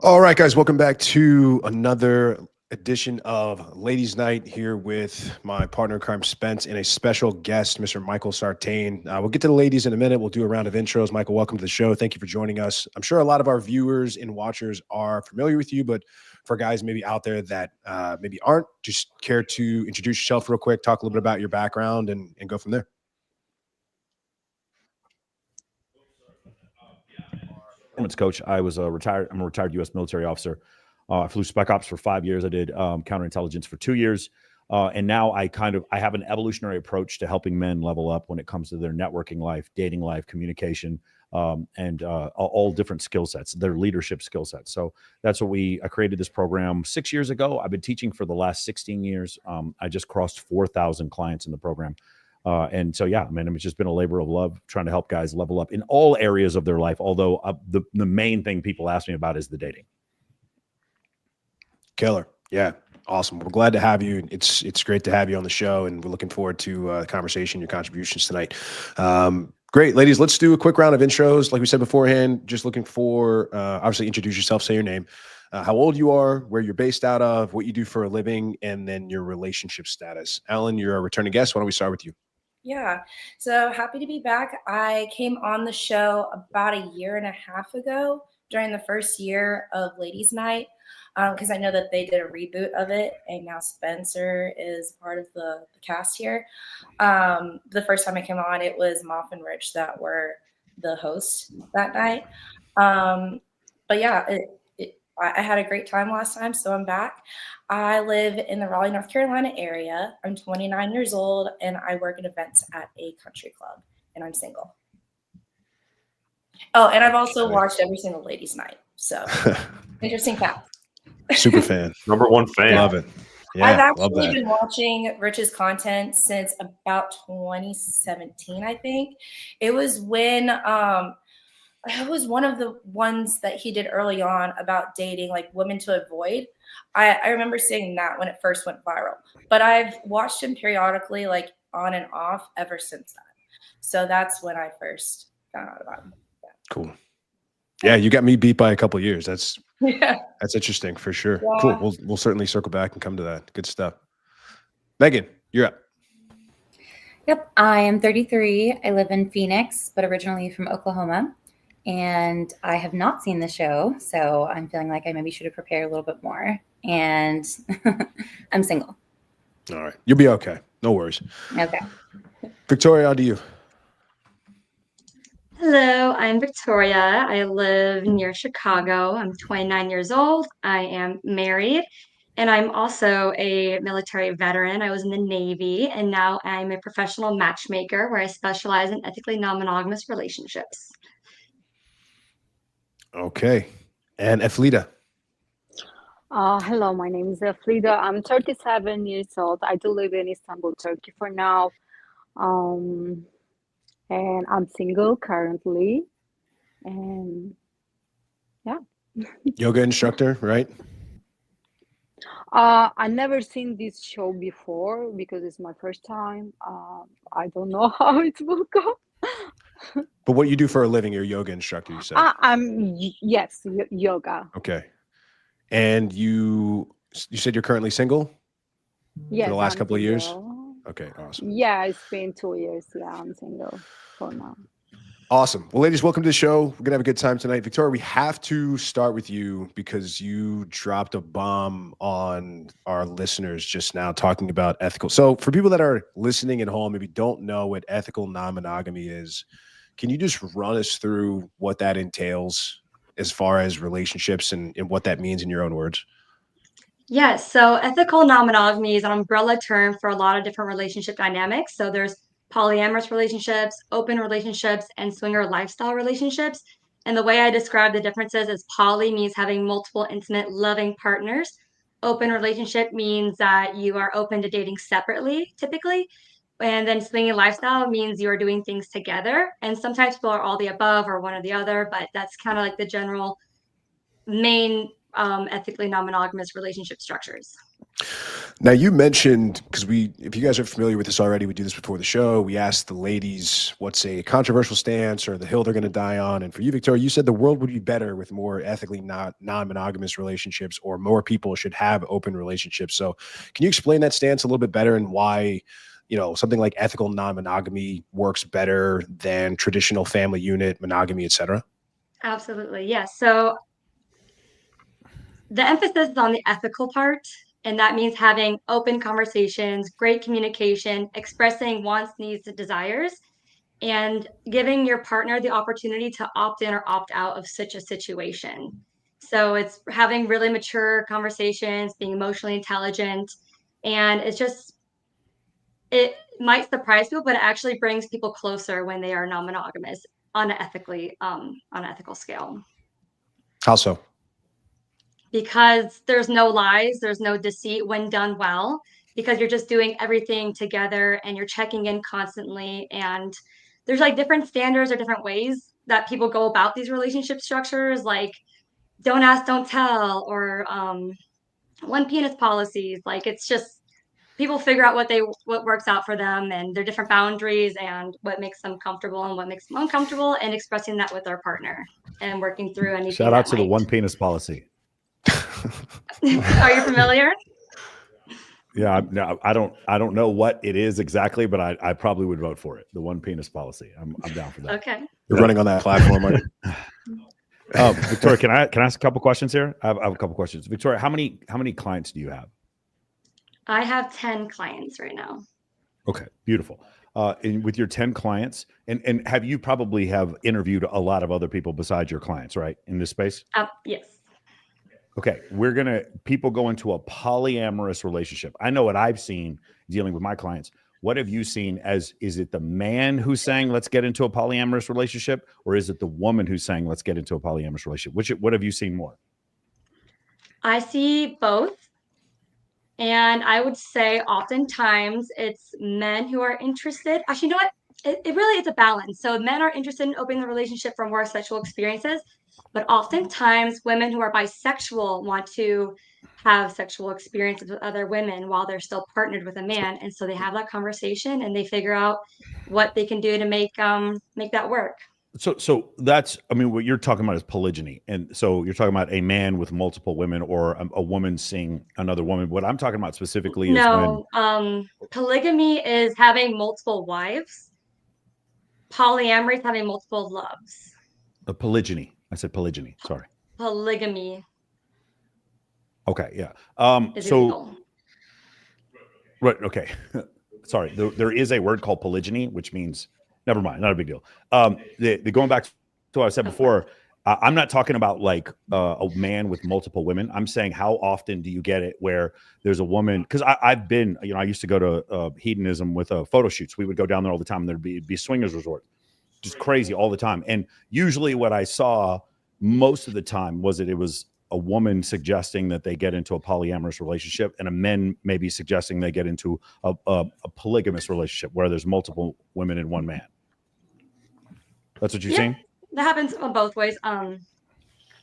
All right, guys, welcome back to another edition of Ladies Night here with my partner in crime, Spence, and a special guest, Mr. Michael Sartain. We'll get to the ladies in a minute. We'll do a round of intros. Michael, welcome to the show. Thank you for joining us. I'm sure a lot of our viewers and watchers are familiar with you, but for guys maybe out there that maybe aren't, just care to introduce yourself real quick, talk a little bit about your background, and go from there. Coach. I'm a retired U.S. military officer. I flew Spec Ops for 5 years. I did counterintelligence for 2 years. And now I have an evolutionary approach to helping men level up when it comes to their networking life, dating life, communication, and all different skill sets, their leadership skill sets. So that's what I created this program 6 years ago. I've been teaching for the last 16 years. I just crossed 4,000 clients in the program. And so, yeah, man, it's just been a labor of love trying to help guys level up in all areas of their life. Although the main thing people ask me about is the dating. Killer. Yeah. Awesome. We're glad to have you. It's great to have you on the show, and we're looking forward to the conversation, your contributions tonight. Great. Ladies, let's do a quick round of intros. Like we said beforehand, just looking for, obviously, introduce yourself, say your name, how old you are, where you're based out of, what you do for a living, and then your relationship status. Alan, you're a returning guest. Why don't we start with you? Yeah, so happy to be back. I came on the show about a year and a half ago during the first year of Ladies Night, because I know that they did a reboot of it, and now Spencer is part of the cast here. The first time I came on, it was Moff and Rich that were the hosts that night. But yeah, I had a great time last time, so I'm back. I live in the Raleigh, North Carolina area. I'm 29 years old, and I work at events at a country club, and I'm single. Oh, and I've also watched every single Ladies Night, so interesting fact. Super fan. Number one fan. Love it. Yeah, I've actually been watching Rich's content since about 2017, I think. It was when it was one of the ones that he did early on about dating, like women to avoid. I remember seeing that when it first went viral, but I've watched him periodically, like on and off, ever since then. So that's when I first found out about him. Yeah. Cool. Yeah, you got me beat by a couple of years. That's interesting for sure. Yeah. Cool. We'll certainly circle back and come to that. Good stuff. Megan, you're up. Yep, I am 33. I live in Phoenix, but originally from Oklahoma. And I have not seen the show, so I'm feeling like I maybe should have prepared a little bit more. And I'm single. All right. You'll be okay. No worries. Okay. Victoria, on to you. Hello, I'm Victoria. I live near Chicago. I'm 29 years old. I am married, and I'm also a military veteran. I was in the Navy, and now I'm a professional matchmaker where I specialize in ethically non-monogamous relationships. Okay. And Eflida. Hello, my name is Eflida. I'm 37 years old. I do live in Istanbul, Turkey for now. And I'm single currently. And yeah. Yoga instructor, right? I never seen this show before because it's my first time. I don't know how it will go. But what you do for a living, you're a yoga instructor, you said? Yes, yoga. Okay. And you said you're currently single? Yes. For the last couple of years? Okay, awesome. Yeah, it's been 2 years. Yeah, I'm single for now. Awesome. Well, ladies, welcome to the show. We're going to have a good time tonight. Victoria, we have to start with you because you dropped a bomb on our listeners just now talking about ethical. So for people that are listening at home, maybe don't know what ethical non-monogamy is, can you just run us through what that entails as far as relationships and what that means in your own words? Yes. So ethical non-monogamy is an umbrella term for a lot of different relationship dynamics. So there's polyamorous relationships, open relationships, and swinger lifestyle relationships. And the way I describe the differences is poly means having multiple intimate, loving partners. Open relationship means that you are open to dating separately, typically. And then swinging lifestyle means you are doing things together. And sometimes people are all the above or one or the other, but that's kind of like the general main ethically non-monogamous relationship structures. Now you mentioned, because if you guys are familiar with this already, we do this before the show. We asked the ladies what's a controversial stance or the hill they're going to die on. And for you, Victoria, you said the world would be better with more ethically non-monogamous relationships, or more people should have open relationships. So can you explain that stance a little bit better, and why, something like ethical non-monogamy works better than traditional family unit, monogamy, etc.? Absolutely. Yes. So the emphasis is on the ethical part, and that means having open conversations, great communication, expressing wants, needs, and desires, and giving your partner the opportunity to opt in or opt out of such a situation. So it's having really mature conversations, being emotionally intelligent, and it might surprise people, but it actually brings people closer when they are non-monogamous on an ethical scale. How so? Because there's no lies, there's no deceit when done well, because you're just doing everything together and you're checking in constantly. And there's like different standards or different ways that people go about these relationship structures, like don't ask, don't tell, or one penis policies. Like it's just people figure out what works out for them and their different boundaries and what makes them comfortable and what makes them uncomfortable, and expressing that with our partner and working through anything. Shout out to the one penis policy. Are you familiar? Yeah, no, I don't know what it is exactly, but I probably would vote for it. The one penis policy. I'm down for that. Okay. You're running on that platform, are you? Victoria, can I ask a couple questions here? I have a couple questions. Victoria, how many clients do you have? I have 10 clients right now. Okay, beautiful. And with your 10 clients, and have you probably have interviewed a lot of other people besides your clients, right, in this space? Yes. Okay, people go into a polyamorous relationship. I know what I've seen dealing with my clients. What have you seen is it the man who's saying, let's get into a polyamorous relationship, or is it the woman who's saying, let's get into a polyamorous relationship? What have you seen more? I see both. And I would say oftentimes it's men who are interested. Actually, you know what? It really is a balance. So men are interested in opening the relationship for more sexual experiences, but oftentimes women who are bisexual want to have sexual experiences with other women while they're still partnered with a man. And so they have that conversation and they figure out what they can do to make that work. So that's, I mean, what you're talking about is polygyny. And so you're talking about a man with multiple women, or a woman seeing another woman. What I'm talking about specifically is polygamy is having multiple wives. Polyamory is having multiple loves. The polygyny. I said polygyny. Sorry. Polygamy. Okay. Yeah. Illegal. Right. Okay. Sorry. There is a word called polygyny, which means, never mind, not a big deal. Going back to what I said before, I'm not talking about like a man with multiple women. I'm saying, how often do you get it where there's a woman? Because I've been, I used to go to hedonism with photo shoots. We would go down there all the time, and there'd be swingers resort, just crazy all the time. And usually, what I saw most of the time was that it was a woman suggesting that they get into a polyamorous relationship, and a men maybe suggesting they get into a polygamous relationship where there's multiple women and one man. That's what you're saying? That happens on both ways.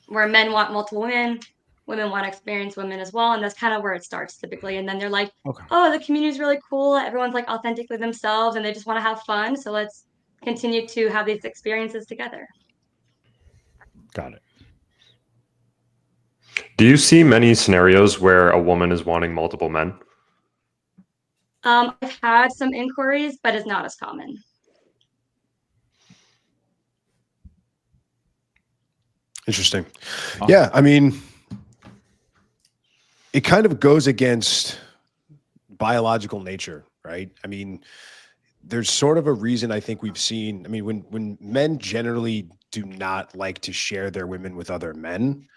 Where men want multiple women want to experience women as well, and that's kind of where it starts typically. And then they're like, okay, oh, the community is really cool. Everyone's like authentically themselves, and they just want to have fun. So let's continue to have these experiences together. Got it. Do you see many scenarios where a woman is wanting multiple men? I've had some inquiries, but it's not as common. Interesting. Yeah, I mean, it kind of goes against biological nature, right? I mean, there's sort of a reason I think we've seen. I mean, when men generally do not like to share their women with other men,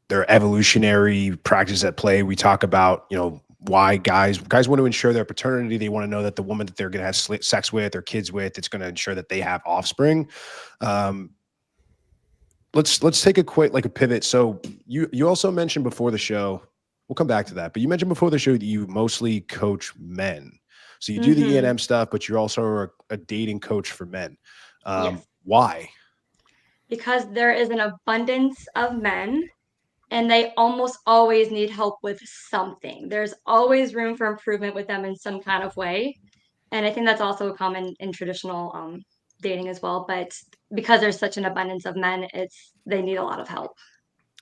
their evolutionary practice at play. We talk about, why guys want to ensure their paternity. They want to know that the woman that they're going to have sex with or kids with, it's going to ensure that they have offspring. Let's take a quick, like a pivot. So you also mentioned before the show, we'll come back to that, but you mentioned before the show that you mostly coach men. So you do the E&M stuff, but you're also a dating coach for men. Yes. Why? Because there is an abundance of men, and they almost always need help with something. There's always room for improvement with them in some kind of way. And I think that's also common in traditional dating as well. But because there's such an abundance of men, they need a lot of help.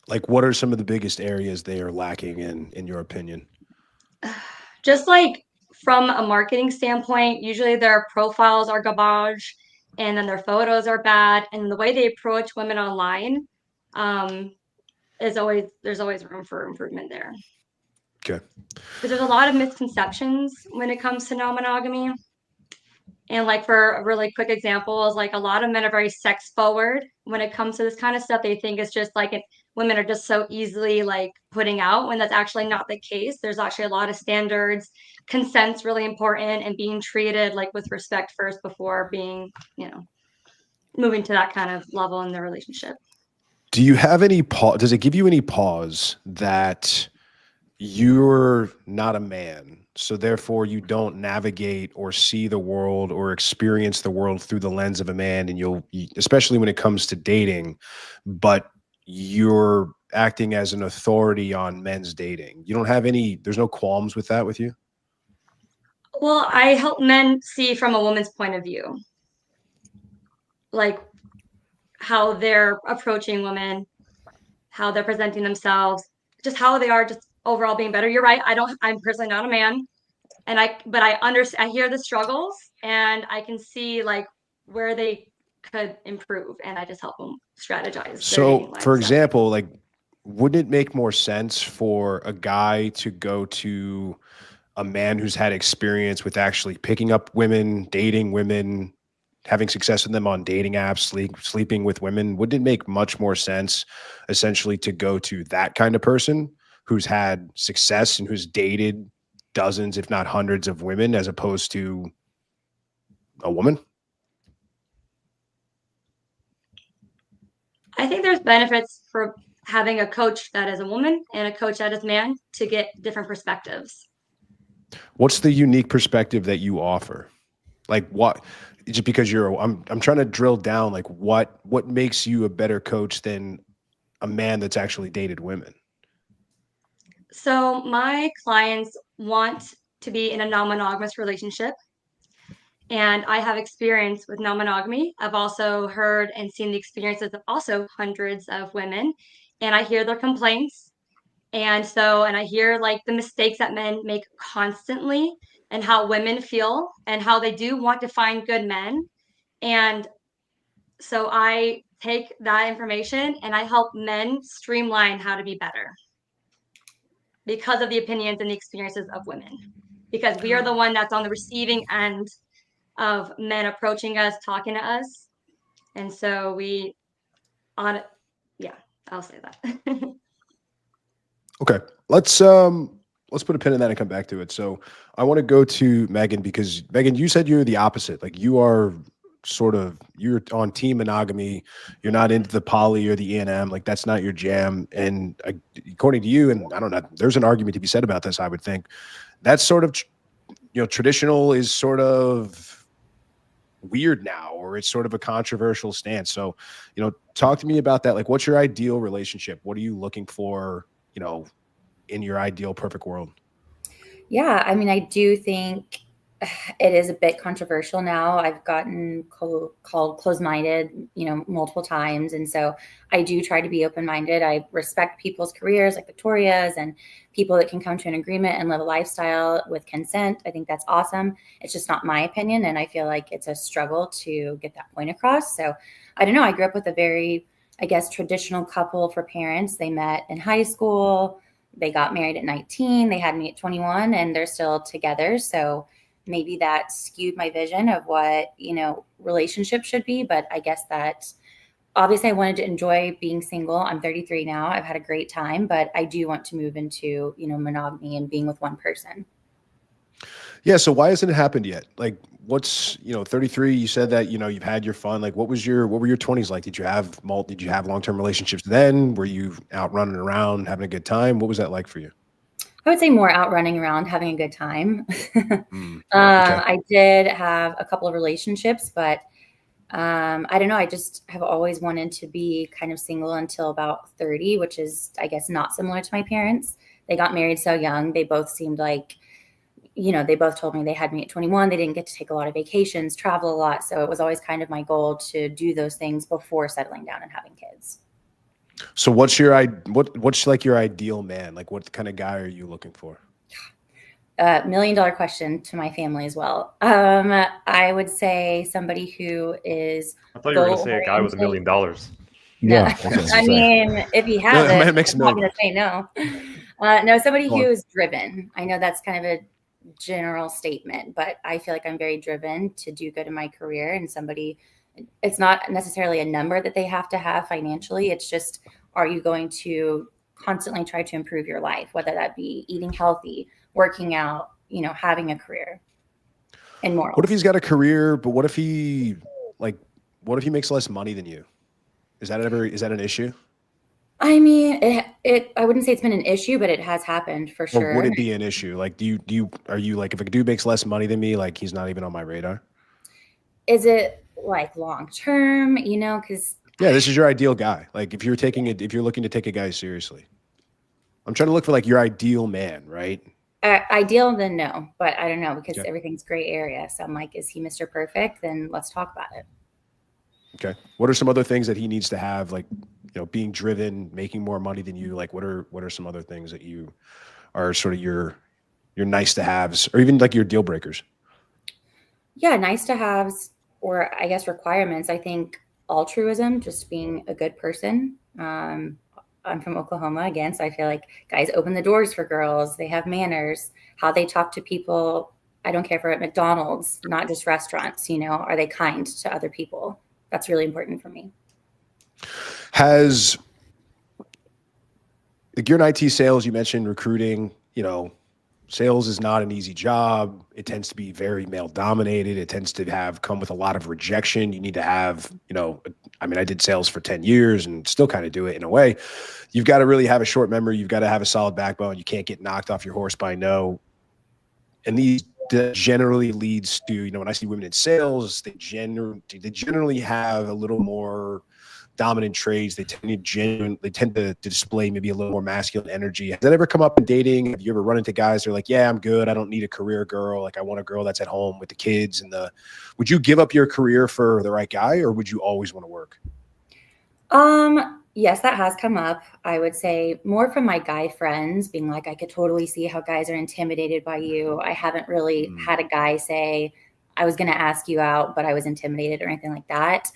Like, what are some of the biggest areas they are lacking in your opinion? Just like from a marketing standpoint, usually their profiles are garbage, and then their photos are bad, and the way they approach women online there's always room for improvement there. Okay. Because there's a lot of misconceptions when it comes to non-monogamy. And like for a really quick example is like a lot of men are very sex forward when it comes to this kind of stuff. They think it's just like women are just so easily like putting out, when that's actually not the case. There's actually a lot of standards. Consent's really important, and being treated like with respect first before being, moving to that kind of level in the relationship. Do you have any pause? Does it give you any pause that you're not a man, so therefore you don't navigate or see the world or experience the world through the lens of a man, and especially when it comes to dating, but you're acting as an authority on men's dating? You don't have there's no qualms with that with you? Well, I help men see from a woman's point of view, like how they're approaching women, how they're presenting themselves, just how they are just overall being better. You're right. I'm personally not a man, but I understand, I hear the struggles, and I can see like where they could improve, and I just help them strategize. So, for example, like, wouldn't it make more sense for a guy to go to a man who's had experience with actually picking up women, dating women, having success with them on dating apps, sleeping with women? Wouldn't it make much more sense essentially to go to that kind of person who's had success and who's dated dozens, if not hundreds of women, as opposed to a woman? I think there's benefits for having a coach that is a woman and a coach that is man to get different perspectives. What's the unique perspective that you offer? Like, what, just because I'm trying to drill down, like what makes you a better coach than a man that's actually dated women? So my clients want to be in a non-monogamous relationship, and I have experience with non-monogamy. I've also heard and seen the experiences of also hundreds of women, and I hear their complaints. And I hear like the mistakes that men make constantly, and how women feel, and how they do want to find good men. And so I take that information and I help men streamline how to be better because of the opinions and the experiences of women. Because we are the one that's on the receiving end of men approaching us, talking to us. And so I'll say that. Okay. Let's put a pin in that and come back to it. So I want to go to Megan, because Megan, you said you're the opposite. Like, you're on team monogamy. You're not into the poly or the E&M. Like, that's not your jam. And according to you, and I don't know, there's an argument to be said about this, I would think. That's sort of, traditional is sort of weird now, or it's sort of a controversial stance. So, talk to me about that. Like, what's your ideal relationship? What are you looking for, in your ideal perfect world? Yeah, I mean, I do think it is a bit controversial now. I've gotten called closed-minded, multiple times. And so I do try to be open-minded. I respect people's careers like Victoria's, and people that can come to an agreement and live a lifestyle with consent. I think that's awesome. It's just not my opinion. And I feel like it's a struggle to get that point across. So I don't know. I grew up with a very, I guess, traditional couple for parents. They met in high school. They got married at 19. They had me at 21, and they're still together. So maybe that skewed my vision of what, relationships should be. But I guess that obviously I wanted to enjoy being single. I'm 33 now. I've had a great time, but I do want to move into, monogamy and being with one person. Yeah. So why hasn't it happened yet? Like, what's, 33, you said that, you've had your fun. Like, what were your 20s like? Did you have long-term relationships then? Were you out running around having a good time? What was that like for you? I would say more out running around, having a good time. Okay. I did have a couple of relationships, but I don't know. I just have always wanted to be kind of single until about 30, which is, I guess, not similar to my parents. They got married so young. They both seemed like, they both told me they had me at 21. They didn't get to take a lot of vacations, travel a lot. So it was always kind of my goal to do those things before settling down and having kids. So what's like your ideal man? Like what kind of guy are you looking for? $1 million question to my family as well. I would say somebody who is. I thought you were going to say a guy with $1 million. No, Yeah, I mean, if he has Yeah, it, it makes I'm not going to say no. No, somebody Go who on. is driven. I know that's kind of a general statement, but I feel like I'm very driven to do good in my career. And somebody, it's not necessarily a number that they have to have financially. It's just, are you going to constantly try to improve your life, whether that be eating healthy, working out, having a career, and more. What if he's got a career, but what if he makes less money than you? Is that an issue? I mean, I wouldn't say it's been an issue, but it has happened for sure. Or would it be an issue? Like, are you like, if a dude makes less money than me, like he's not even on my radar? Is it like long-term, because Yeah, this is your ideal guy. Like if you're looking to take a guy seriously, I'm trying to look for like your ideal man, right? Ideal, then no, but I don't know because Okay. everything's gray area. So I'm like, is he Mr. Perfect? Then let's talk about it. Okay. What are some other things that he needs to have? Like, being driven, making more money than you. Like, what are some other things that you are sort of your nice to haves, or even like your deal breakers? Yeah, nice to haves, or I guess requirements. I think altruism, just being a good person. I'm from Oklahoma again, so I feel like guys open the doors for girls. They have manners, how they talk to people. I don't care if we're at McDonald's, not just restaurants, are they kind to other people? That's really important for me. You're in IT sales, you mentioned recruiting, sales is not an easy job. It tends to be very male dominated. It tends to come with a lot of rejection. You need to have, I did sales for 10 years and still kind of do it in a way. You've got to really have a short memory. You've got to have a solid backbone. You can't get knocked off your horse by no. And these generally leads to, when I see women in sales, they generally have a little more dominant traits. They tend to display maybe a little more masculine energy. Has that ever come up in dating? Have you ever run into guys that are like, yeah, I'm good. I don't need a career girl. Like I want a girl that's at home with the kids would you give up your career for the right guy, or would you always want to work? Yes, that has come up. I would say more from my guy friends being like, I could totally see how guys are intimidated by you. I haven't really had a guy say, I was going to ask you out, but I was intimidated or anything like that.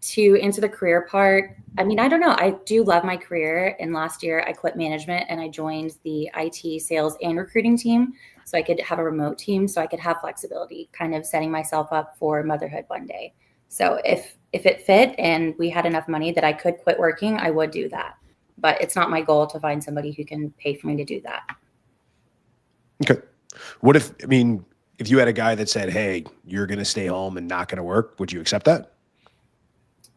To answer the career part, I don't know. I do love my career. And last year I quit management and I joined the IT sales and recruiting team. So I could have a remote team, so I could have flexibility, kind of setting myself up for motherhood one day. So if it fit and we had enough money that I could quit working, I would do that. But it's not my goal to find somebody who can pay for me to do that. Okay. What if you had a guy that said, hey, you're going to stay home and not going to work, would you accept that?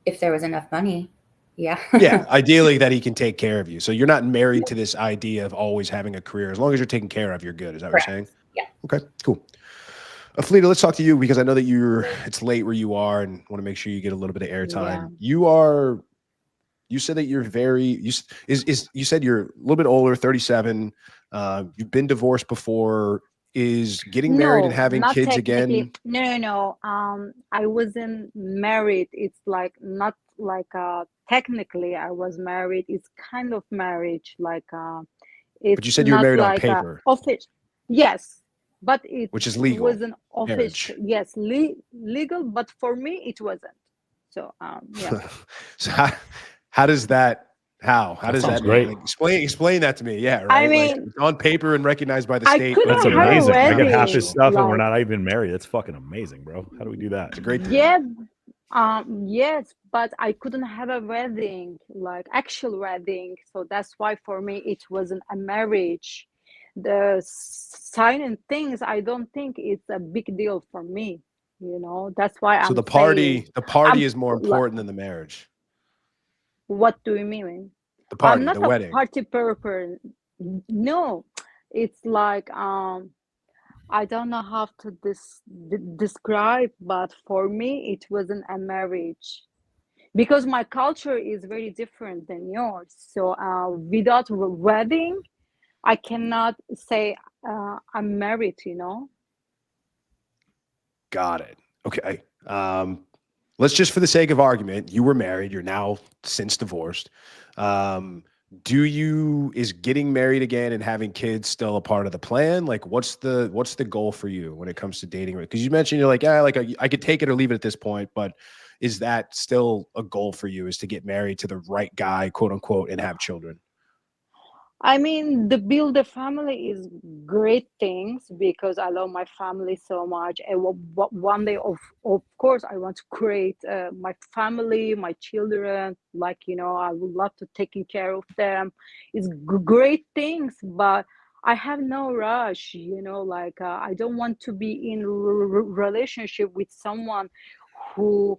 If there was enough money, yeah. Yeah, ideally that he can take care of you. So you're not married to this idea of always having a career. As long as you're taken care of, you're good. Is that what you're saying? Yeah. Okay, cool. Felita, let's talk to you because I know that it's late where you are and want to make sure you get a little bit of airtime. Yeah. You said that you're you said you're a little bit older, 37. You've been divorced before. Is getting married and having not kids technically. again? No. I wasn't married. It's like not like technically I was married. It's kind of marriage, like it's But you said you were not married on like paper. official. Yes, but Which is legal. It wasn't official. Marriage. Yes, legal, but for me it wasn't. So yeah. So how does that? How does sounds that? great. Like, explain that to me. Yeah, right. I mean, like, on paper and recognized by the I state. couldn't That's have a amazing. I get half wedding, his stuff and we're like- not even married. That's fucking amazing, bro. How do we do that? It's a great thing. Yeah, yes, but I couldn't have a wedding, like actual wedding. So that's why for me it wasn't a marriage. The signing things, I don't think it's a big deal for me. That's why So I'm the party I'm is more important than the marriage. What do you mean? The party, I'm not the a wedding. party person. No, it's like I don't know how to describe, but for me, it wasn't a marriage because my culture is very different than yours. So without wedding, I cannot say I'm married, you know? Got it. Okay. Let's just, for the sake of argument, you were married. You're now since divorced. Is getting married again and having kids still a part of the plan? Like, what's the goal for you when it comes to dating? Because you mentioned you're like, yeah, like I could take it or leave it at this point, but is that still a goal for you? Is to get married to the right guy, quote unquote, and have children? I mean, the build a family is great things because I love my family so much. And one day, of course, I want to create my family, my children. Like, you know, I would love to taking care of them. It's great things, but I have no rush. You know, like I don't want to be in relationship with someone who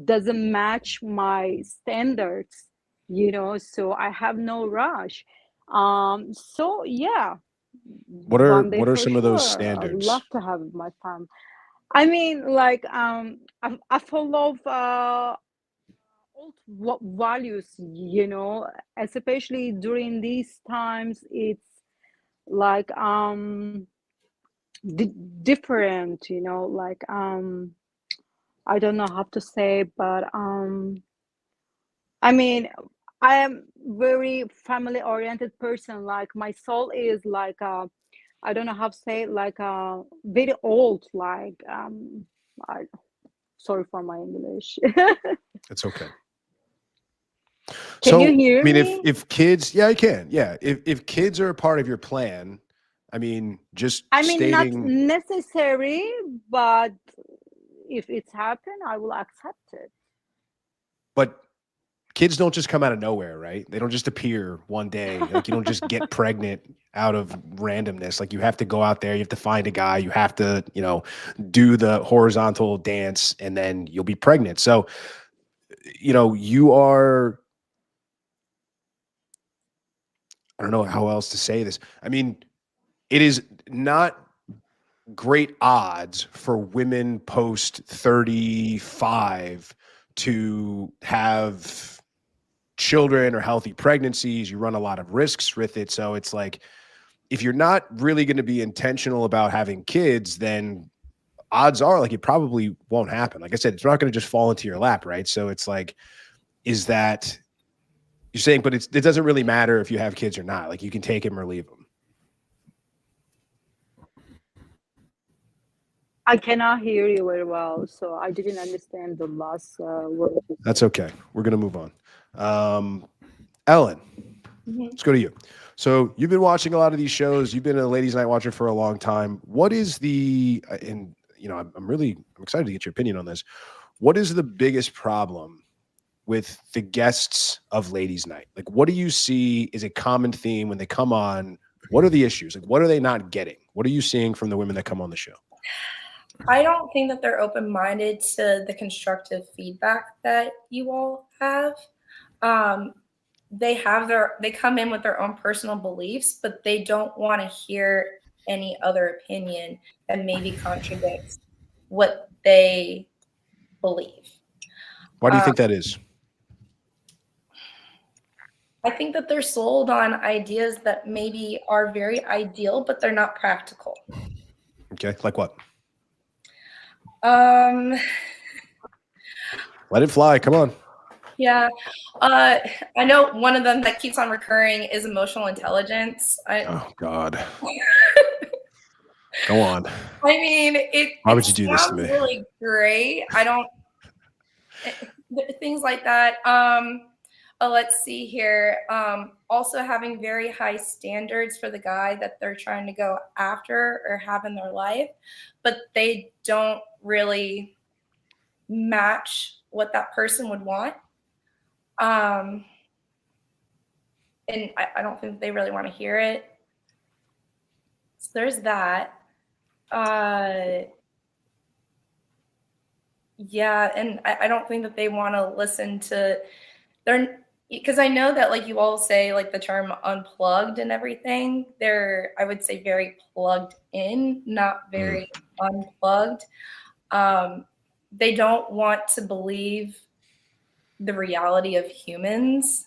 doesn't match my standards, you know, so I have no rush. So yeah, one day What are for some of those sure I would love standards? to have my fam. I mean, like I follow old values, you know, especially during these times. It's like different, you know, like I don't know how to say, but I mean, I am very family oriented person. Like my soul is like I don't know how to say it, like very old. Like I sorry for my English. It's okay. Can you So, I hear mean, me? if kids, yeah, I can. Yeah. If kids are a part of your plan, I mean, just I mean, not stating, necessary, but if it's happened, I will accept it. but kids don't just come out of nowhere, right? They don't just appear one day. Like, you don't just get pregnant out of randomness. Like, you have to go out there, you have to find a guy, you have to, do the horizontal dance, and then you'll be pregnant. So, you are, I don't know how else to say this. I mean, it is not great odds for women post 35 to have children or healthy pregnancies. You run a lot of risks with it. So it's like, if you're not really going to be intentional about having kids, then odds are like it probably won't happen. Like I said, it's not going to just fall into your lap, right? So it's like, is that you're saying, but it doesn't really matter if you have kids or not. Like, you can take them or leave them. I cannot hear you very well, so I didn't understand the last word you That's said. okay. We're going to move on. Ellen, Mhm. let's go to you. So you've been watching a lot of these shows. You've been a ladies' night watcher for a long time. What is and I'm excited to get your opinion on this. What is the biggest problem with the guests of ladies' night? Like, what do you see is a common theme when they come on? What are the issues? Like, what are they not getting? What are you seeing from the women that come on the show? I don't think that they're open-minded to the constructive feedback that you all have. They come in with their own personal beliefs, but they don't want to hear any other opinion that maybe contradicts what they believe. Why do you think that is? I think that they're sold on ideas that maybe are very ideal, but they're not practical. Okay, like what? Um, Let it fly. Come on. yeah. I know one of them that keeps on recurring is emotional intelligence. Oh God. Go on. I mean, it Why would you do this to sounds me? really great. I don't things like that. Let's see here. Also having very high standards for the guy that they're trying to go after or have in their life, but they don't really match what that person would want. And I don't think they really want to hear it. So there's that. Yeah, and I don't think that they want to listen to because I know that like you all say like the term unplugged and everything. They're, I would say, very plugged in, not very unplugged. They don't want to believe the reality of humans.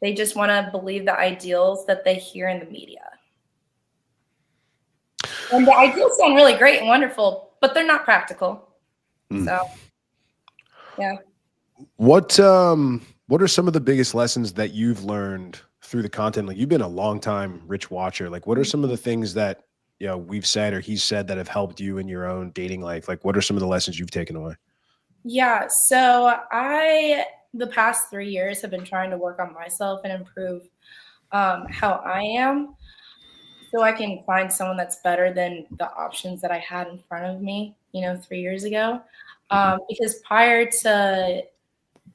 They just want to believe the ideals that they hear in the media. And the ideals sound really great and wonderful, but they're not practical. So, yeah. What are some of the biggest lessons that you've learned through the content? Like, you've been a long time Rich watcher. Like, what are some of the things that, you know, we've said or he's said that have helped you in your own dating life? Like, what are some of the lessons you've taken away? Yeah, so the past 3 years have been trying to work on myself and improve how I am, so I can find someone that's better than the options that I had in front of me, 3 years ago. Because prior to,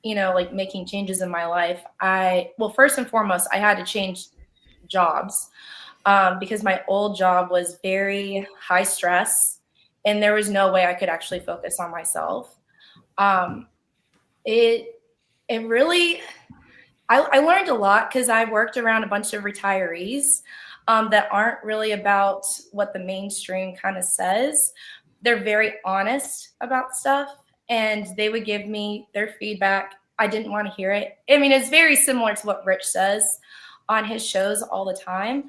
like making changes in my life, well, first and foremost, I had to change jobs because my old job was very high stress and there was no way I could actually focus on myself. It really, I learned a lot because I worked around a bunch of retirees that aren't really about what the mainstream kind of says. They're very honest about stuff and they would give me their feedback. I didn't want to hear it. I mean, it's very similar to what Rich says on his shows all the time.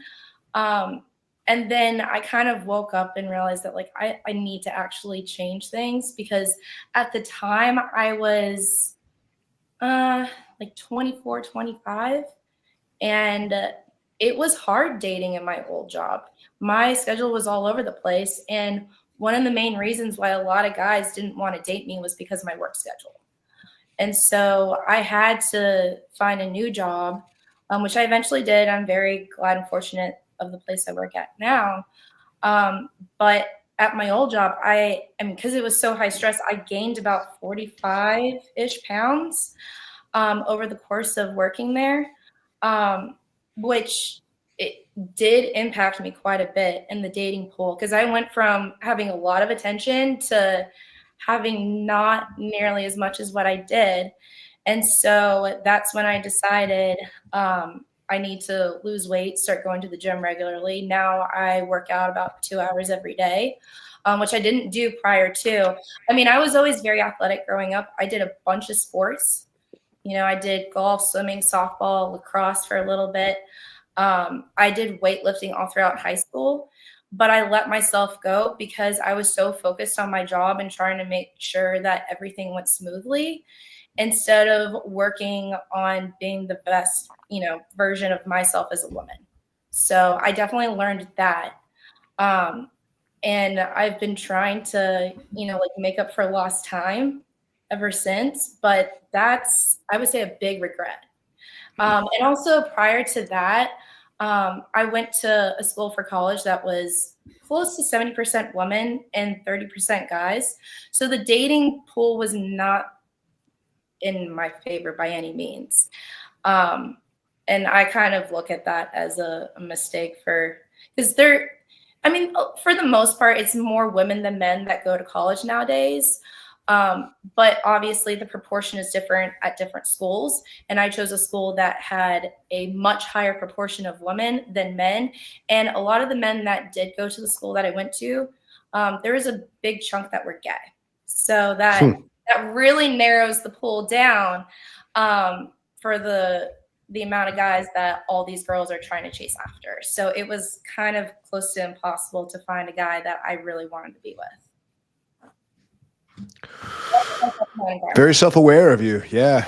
And then I kind of woke up and realized that like I need to actually change things, because at the time I was like 24, 25, and it was hard dating in my old job. My schedule was all over the place, and one of the main reasons why a lot of guys didn't want to date me was because of my work schedule. And so I had to find a new job, which I eventually did. I'm very glad and fortunate of the place I work at now. But at my old job, I mean, because it was so high stress, I gained about 45-ish pounds over the course of working there, which it did impact me quite a bit in the dating pool, because I went from having a lot of attention to having not nearly as much as what I did. And so that's when I decided I need to lose weight, start going to the gym regularly. Now I work out about 2 hours every day, which I didn't do prior to. I mean, I was always very athletic growing up. I did a bunch of sports. I did golf, swimming, softball, lacrosse for a little bit. I did weightlifting all throughout high school, but I let myself go because I was so focused on my job and trying to make sure that everything went smoothly, instead of working on being the best, version of myself as a woman. So I definitely learned that. And I've been trying to, like make up for lost time ever since, but that's, I would say, a big regret. And also prior to that, I went to a school for college that was close to 70% women and 30% guys. So the dating pool was not in my favor by any means. And I kind of look at that as a mistake because for the most part, it's more women than men that go to college nowadays. But obviously the proportion is different at different schools. And I chose a school that had a much higher proportion of women than men. And a lot of the men that did go to the school that I went to, there was a big chunk that were gay. So that really narrows the pool down for the amount of guys that all these girls are trying to chase after. So it was kind of close to impossible to find a guy that I really wanted to be with. Very self-aware of you. Yeah.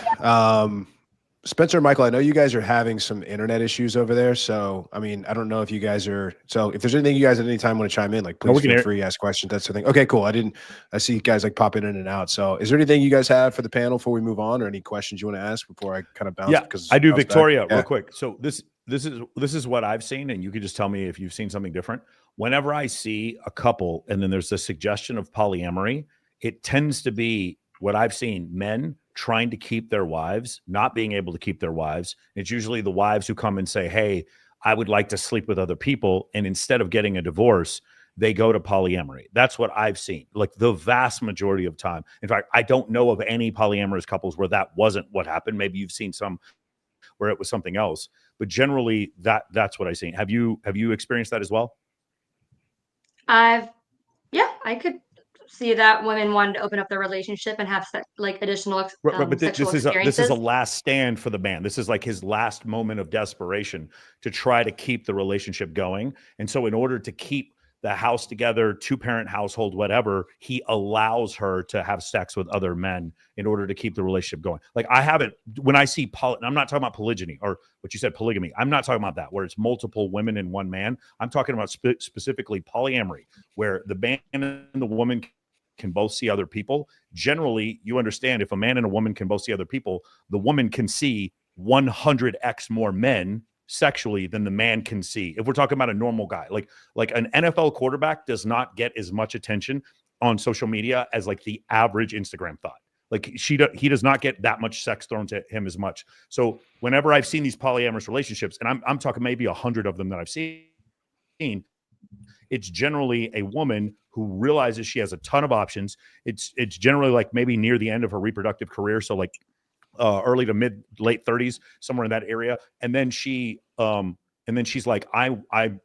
Spencer and Michael, I know you guys are having some internet issues over there. So, I mean, I don't know if you guys so if there's anything you guys at any time want to chime in, like, please feel free, ask questions, that sort of thing. Okay, cool. I see you guys like popping in and out. So is there anything you guys have for the panel before we move on, or any questions you want to ask before I kind of bounce? Yeah, because I do. Victoria, real quick. So this is what I've seen, and you can just tell me if you've seen something different. Whenever I see a couple and then there's a suggestion of polyamory, it tends to be what I've seen: men trying to keep their wives, not being able to keep their wives. It's usually the wives who come and say, hey, I would like to sleep with other people. And instead of getting a divorce, they go to polyamory. That's what I've seen, like the vast majority of time. In fact, I don't know of any polyamorous couples where that wasn't what happened. Maybe you've seen some where it was something else. But generally, that's what I've seen. Have you experienced that as well? I could see that women wanted to open up their relationship and have like additional Right, but sexual this is a experiences. last stand for the man. This is like his last moment of desperation to try to keep the relationship going. And so in order to keep the house together, two-parent household, whatever, he allows her to have sex with other men in order to keep the relationship going. Like I haven't, when I see, I'm not talking about polygyny or what you said, polygamy. I'm not talking about that, where it's multiple women and one man. I'm talking about specifically polyamory, where the man and the woman can both see other people. Generally, you understand if a man and a woman can both see other people, the woman can see 100x more men sexually than the man can see. If we're talking about a normal guy, like an NFL quarterback does not get as much attention on social media as like the average Instagram thought. Like he does not get that much sex thrown to him as much. So whenever I've seen these polyamorous relationships, and I'm talking maybe 100 of them that I've seen, it's generally a woman who realizes she has a ton of options. It's generally like maybe near the end of her reproductive career, so like early to late 30s, somewhere in that area. And then she's like, I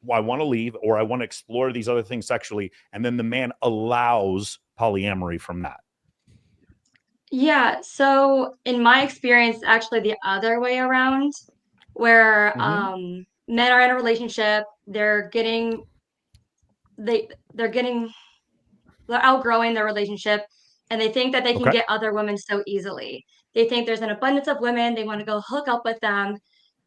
want to leave, or I want to explore these other things sexually. And then the man allows polyamory from that. Yeah, so in my experience, actually the other way around, where men are in a relationship, they're outgrowing their relationship, and they think that they can get other women so easily. They think there's an abundance of women, they want to go hook up with them,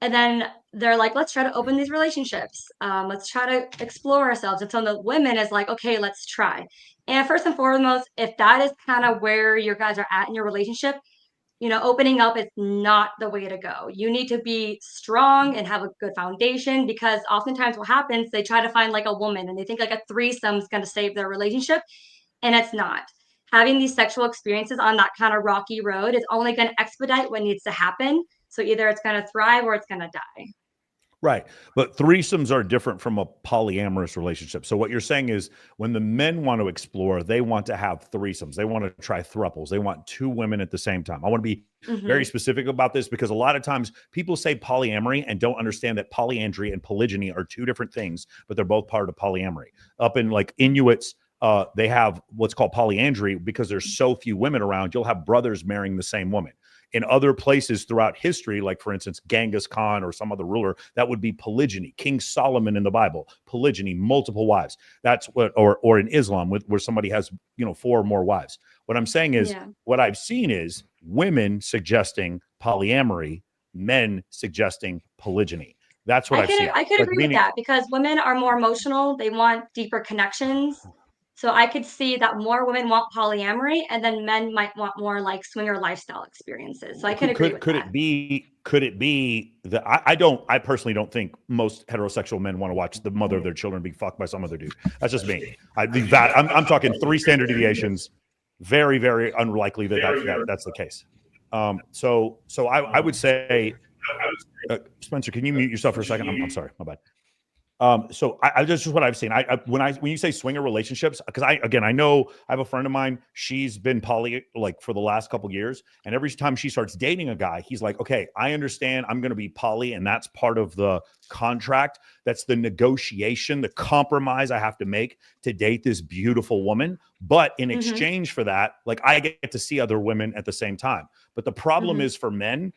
and then they're like, let's try to open these relationships. Let's try to explore ourselves. And so the women is like, okay, let's try. And first and foremost, if that is kind of where you guys are at in your relationship, opening up is not the way to go. You need to be strong and have a good foundation, because oftentimes what happens, they try to find like a woman and they think like a threesome is going to save their relationship, and it's not. Having these sexual experiences on that kind of rocky road is only going to expedite what needs to happen. So either it's going to thrive or it's going to die. Right. But threesomes are different from a polyamorous relationship. So what you're saying is when the men want to explore, they want to have threesomes. They want to try thruples. They want two women at the same time. I want to be very specific about this, because a lot of times people say polyamory and don't understand that polyandry and polygyny are two different things, but they're both part of polyamory. Up in like Inuits, they have what's called polyandry because there's so few women around. You'll have brothers marrying the same woman. In other places throughout history, like for instance, Genghis Khan or some other ruler, that would be polygyny. King Solomon in the Bible, polygyny, multiple wives. That's what, or in Islam, where somebody has, 4 or more wives. What I'm saying is, what I've seen is women suggesting polyamory, men suggesting polygyny. That's what I've seen. I could agree with that, because women are more emotional. They want deeper connections. So I could see that more women want polyamory, and then men might want more like swinger lifestyle experiences. So I can agree with that. Could it be that I personally don't think most heterosexual men want to watch the mother of their children be fucked by some other dude. That's just me. I'm talking 3 standard deviations. Very, very unlikely that's the case. So I would say, Spencer, can you mute yourself for a second? I'm sorry, my bad. So I just what I've seen. When you say swinger relationships, because I know I have a friend of mine. She's been poly like for the last couple of years, and every time she starts dating a guy, he's like, "Okay, I understand. I'm going to be poly, and that's part of the contract. That's the negotiation, the compromise I have to make to date this beautiful woman. But in exchange for that, like I get to see other women at the same time. But the problem is for men."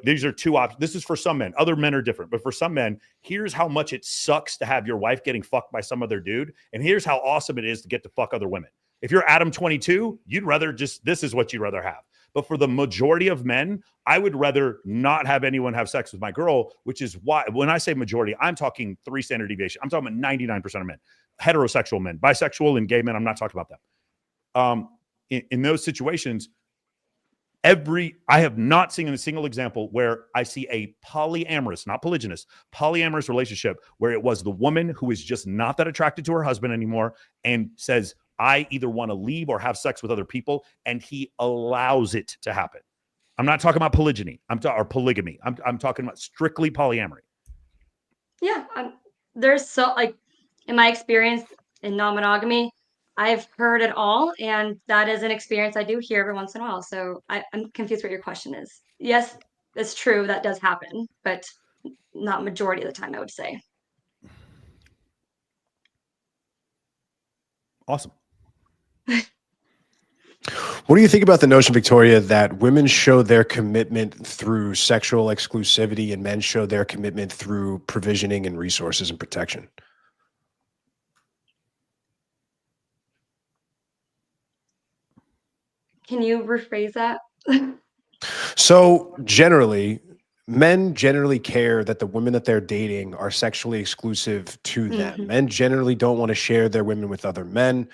These are 2 options. This is for some men. Other men are different. But for some men, here's how much it sucks to have your wife getting fucked by some other dude. And here's how awesome it is to get to fuck other women. If you're Adam 22, you'd rather this is what you'd rather have. But for the majority of men, I would rather not have anyone have sex with my girl, which is why when I say majority, I'm talking 3 standard deviation. I'm talking about 99% of men, heterosexual men, bisexual and gay men. I'm not talking about them. In those situations, I have not seen a single example where I see a polyamorous, not polygynous, polyamorous relationship where it was the woman who is just not that attracted to her husband anymore and says, I either want to leave or have sex with other people, and he allows it to happen. I'm not talking about polygyny. Or polygamy. I'm talking about strictly polyamory. Yeah, there's so like in my experience in non-monogamy, I've heard it all, and that is an experience I do hear every once in a while. So I'm confused what your question is. Yes, it's true that does happen, but not majority of the time, I would say. Awesome. What do you think about the notion, Victoria, that women show their commitment through sexual exclusivity and men show their commitment through provisioning and resources and protection? Can you rephrase that? So generally, men generally care that the women that they're dating are sexually exclusive to them. Mhm. Men generally don't want to share their women with other men.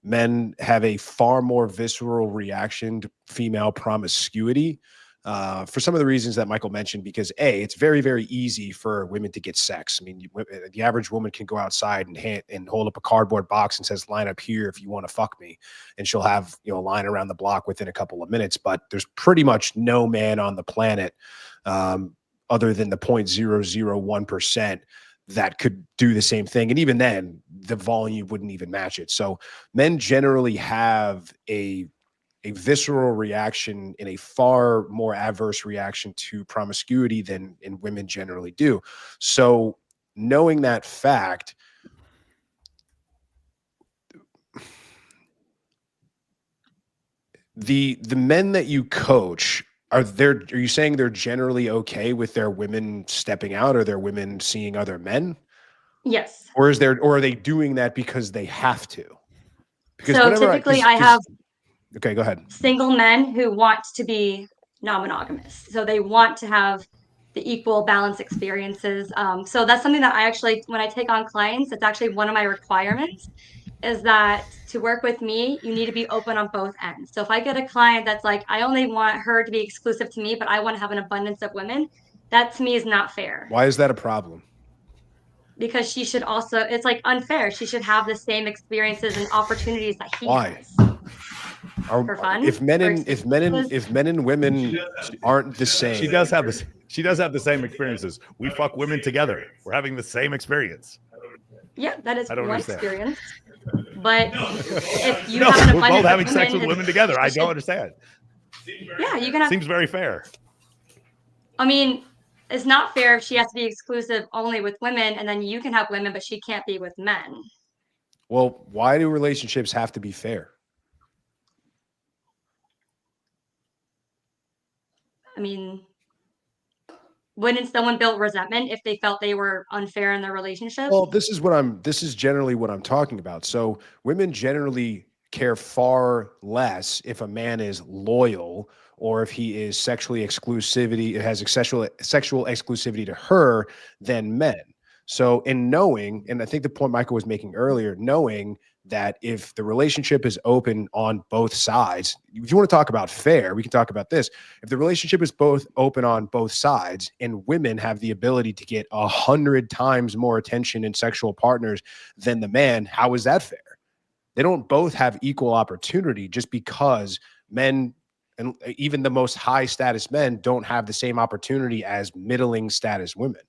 Men have a far more visceral reaction to female promiscuity for some of the reasons that Michael mentioned, because it's very, very easy for women to get sex. I mean, the average woman can go outside and hold up a cardboard box and says, line up here if you want to fuck me. And she'll have, a line around the block within a couple of minutes, but there's pretty much no man on the planet other than the 0.001% that could do the same thing. And even then, the volume wouldn't even match it. So men generally have a visceral reaction and a far more adverse reaction to promiscuity than women generally do. So knowing that fact, the men that you coach, are you saying they're generally okay with their women stepping out or their women seeing other men? Yes. Or are they doing that because they have to? Because so typically I have okay, go ahead. single men who want to be non-monogamous. So they want to have the equal balance experiences. So that's something that I actually, when I take on clients, it's actually one of my requirements is that to work with me, you need to be open on both ends. So if I get a client that's like, I only want her to be exclusive to me, but I want to have an abundance of women, that to me is not fair. Why is that a problem? Because she should also, it's like unfair. She should have the same experiences and opportunities that he has. For fun. If men and women aren't the same. She does have the same experiences. We fuck women together. We're having the same experience. Yeah, that is one understand. experience. But if you No, have an we're abundance both having of sex with women, women together. I don't understand. Yeah, you can have. Seems very fair. I mean, it's not fair if she has to be exclusive only with women, and then you can have women, but she can't be with men. Well, why do relationships have to be fair? I mean, wouldn't someone build resentment if they felt they were unfair in their relationship? Well, this is generally what I'm talking about. So women generally care far less if a man is loyal or if he is sexual exclusivity to her than men. So in knowing, and I think the point Michael was making earlier, knowing that if the relationship is open on both sides, if you want to talk about fair, we can talk about this. If the relationship is both open on both sides and women have the ability to get 100 times more attention in sexual partners than the man, how is that fair? They don't both have equal opportunity just because men and even the most high status men don't have the same opportunity as middling status women.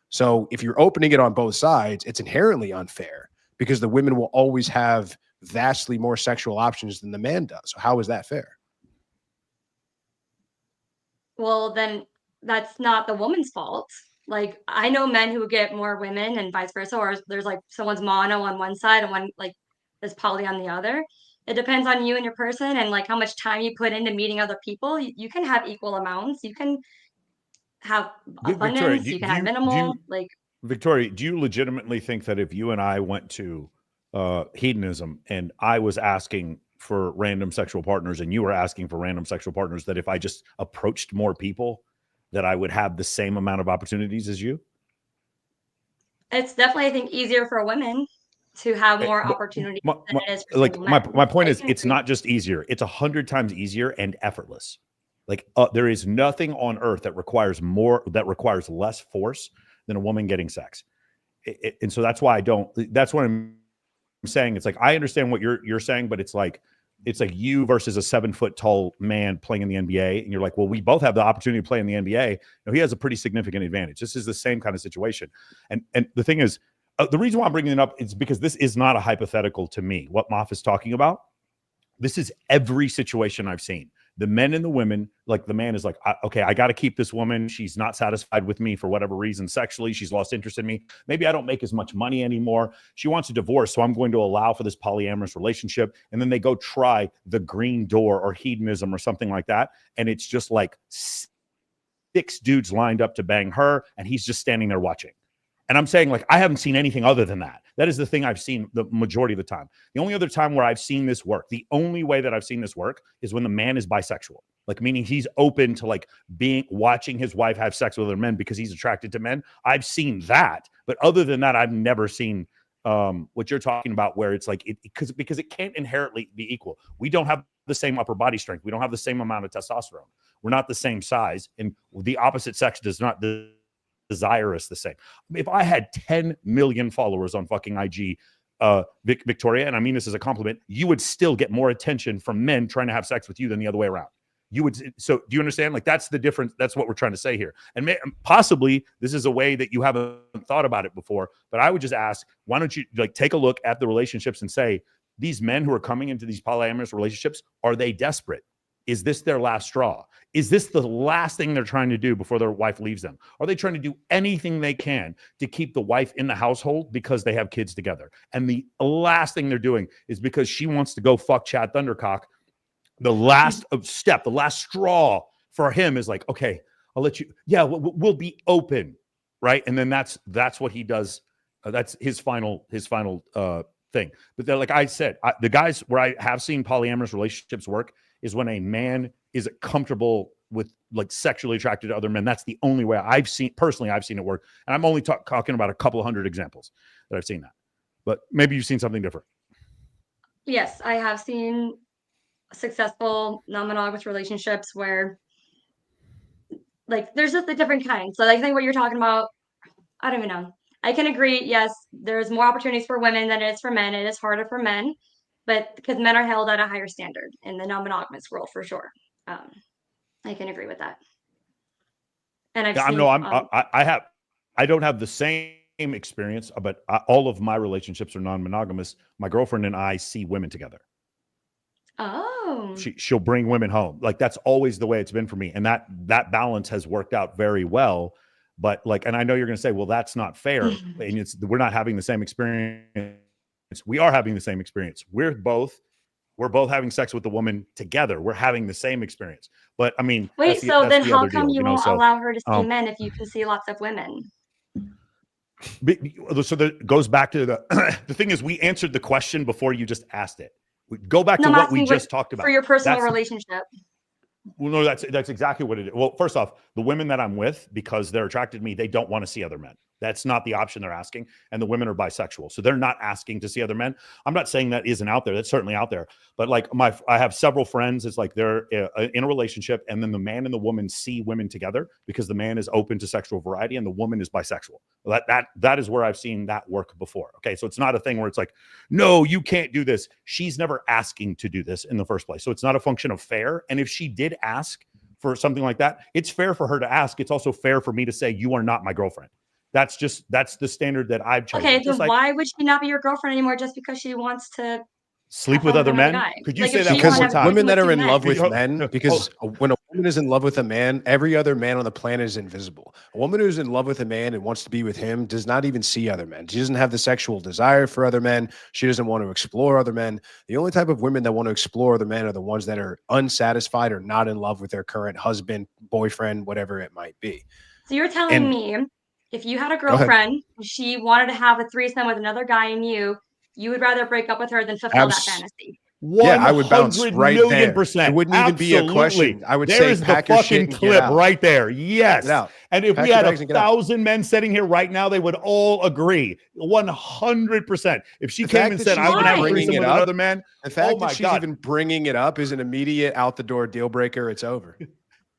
So if you're opening it on both sides, it's inherently unfair because the women will always have vastly more sexual options than the man does. So how is that fair? Well, then that's not the woman's fault. Like I know men who get more women and vice versa, or there's like someone's mono on one side and one like is poly on the other. It depends on you and your person and like how much time you put into meeting other people. You can have equal amounts. You can have abundance. Victoria, You can have minimal. Victoria, do you legitimately think that if you and I went to hedonism and I was asking for random sexual partners and you were asking for random sexual partners, that if I just approached more people, that I would have the same amount of opportunities as you? It's definitely, I think, easier for women to have more opportunities than it is for single men. My point is, it's not just easier; it's 100 times easier and effortless. Like there is nothing on earth that requires less force than a woman getting sex, and so that's why I don't. That's what I'm saying. It's like I understand what you're saying, but it's like you versus a 7-foot tall man playing in the NBA, and you're like, well, we both have the opportunity to play in the NBA. No, he has a pretty significant advantage. This is the same kind of situation, and the thing is, the reason why I'm bringing it up is because this is not a hypothetical to me. What Moff is talking about, this is every situation I've seen. The men and the women, like the man is like, okay, I got to keep this woman. She's not satisfied with me for whatever reason sexually. She's lost interest in me. Maybe I don't make as much money anymore. She wants a divorce, so I'm going to allow for this polyamorous relationship. And then they go try the green door or hedonism or something like that. And it's just like 6 dudes lined up to bang her, and he's just standing there watching. And I'm saying, like, I haven't seen anything other than that. That is the thing I've seen the majority of the time. The only other time where I've seen this work, the only way that I've seen this work is when the man is bisexual. Like, meaning he's open to like watching his wife have sex with other men because he's attracted to men. I've seen that. But other than that, I've never seen what you're talking about, where it's like, because it can't inherently be equal. We don't have the same upper body strength. We don't have the same amount of testosterone. We're not the same size. And the opposite sex does not desire us the same. If I had 10 million followers on fucking IG, Victoria, and I mean this as a compliment, you would still get more attention from men trying to have sex with you than the other way around. You would. So do you understand? Like, that's the difference. That's what we're trying to say here. And possibly this is a way that you haven't thought about it before, but I would just ask, why don't you like take a look at the relationships and say, these men who are coming into these polyamorous relationships, are they desperate? Is this their last straw? Is this the last thing they're trying to do before their wife leaves them? Are they trying to do anything they can to keep the wife in the household because they have kids together? And the last thing they're doing is because she wants to go fuck Chad Thundercock. The last step, the last straw for him is like, okay, I'll let you. Yeah, we'll be open, right? And then that's what he does. That's his final thing. But then, like I said, the guys where I have seen polyamorous relationships work is when a man is comfortable with like sexually attracted to other men. That's the only way I've seen it work. And I'm only talking about a couple of hundred examples that I've seen that. But maybe you've seen something different. Yes, I have seen successful non-monogamous relationships where like there's just a different kind. So like I think what you're talking about, I don't even know. I can agree, yes, there's more opportunities for women than it is for men. It is harder for men, but because men are held at a higher standard in the non-monogamous world for sure. I can agree with that. And I've seen, I don't have the same experience, but all of my relationships are non-monogamous. My girlfriend and I see women together. Oh, she'll bring women home. Like, that's always the way it's been for me. And that balance has worked out very well. But like, and I know you're going to say, well, that's not fair. And we're not having the same experience. We are having the same experience. We're both having sex with the woman together. We're having the same experience. But I mean, wait, so then how come you won't allow her to see men if you can see lots of women? So that goes back to the thing is, we answered the question before you just asked it. We go back to what we just talked about. For your personal relationship. Well, no, that's exactly what it is. Well, first off, the women that I'm with, because they're attracted to me, they don't want to see other men. That's not the option they're asking. And the women are bisexual. So they're not asking to see other men. I'm not saying that isn't out there. That's certainly out there. But like I have several friends. It's like they're in a relationship, and then the man and the woman see women together because the man is open to sexual variety and the woman is bisexual. That is where I've seen that work before. Okay. So it's not a thing where it's like, no, you can't do this. She's never asking to do this in the first place. So it's not a function of fair. And if she did ask for something like that, it's fair for her to ask. It's also fair for me to say, you are not my girlfriend. That's the standard that I've chosen. Okay, so why would she not be your girlfriend anymore just because she wants to sleep with other men? Could you say that because one more time? Women that are in love with men, because when a woman is in love with a man, every other man on the planet is invisible. A woman who's in love with a man and wants to be with him does not even see other men. She doesn't have the sexual desire for other men. She doesn't want to explore other men. The only type of women that want to explore other men are the ones that are unsatisfied or not in love with their current husband, boyfriend, whatever it might be. So you're telling me if you had a girlfriend, she wanted to have a threesome with another guy and you would rather break up with her than fulfill that fantasy. Yeah, I would bounce right there. It wouldn't even be a question. I would say, pack your shit and clip get out. Right there. Yes. And if we had 1,000 men sitting here right now, they would all agree 100%. If she came and said, I would have a threesome with another man, the fact that she's even bringing it up is an immediate out the door deal breaker. It's over.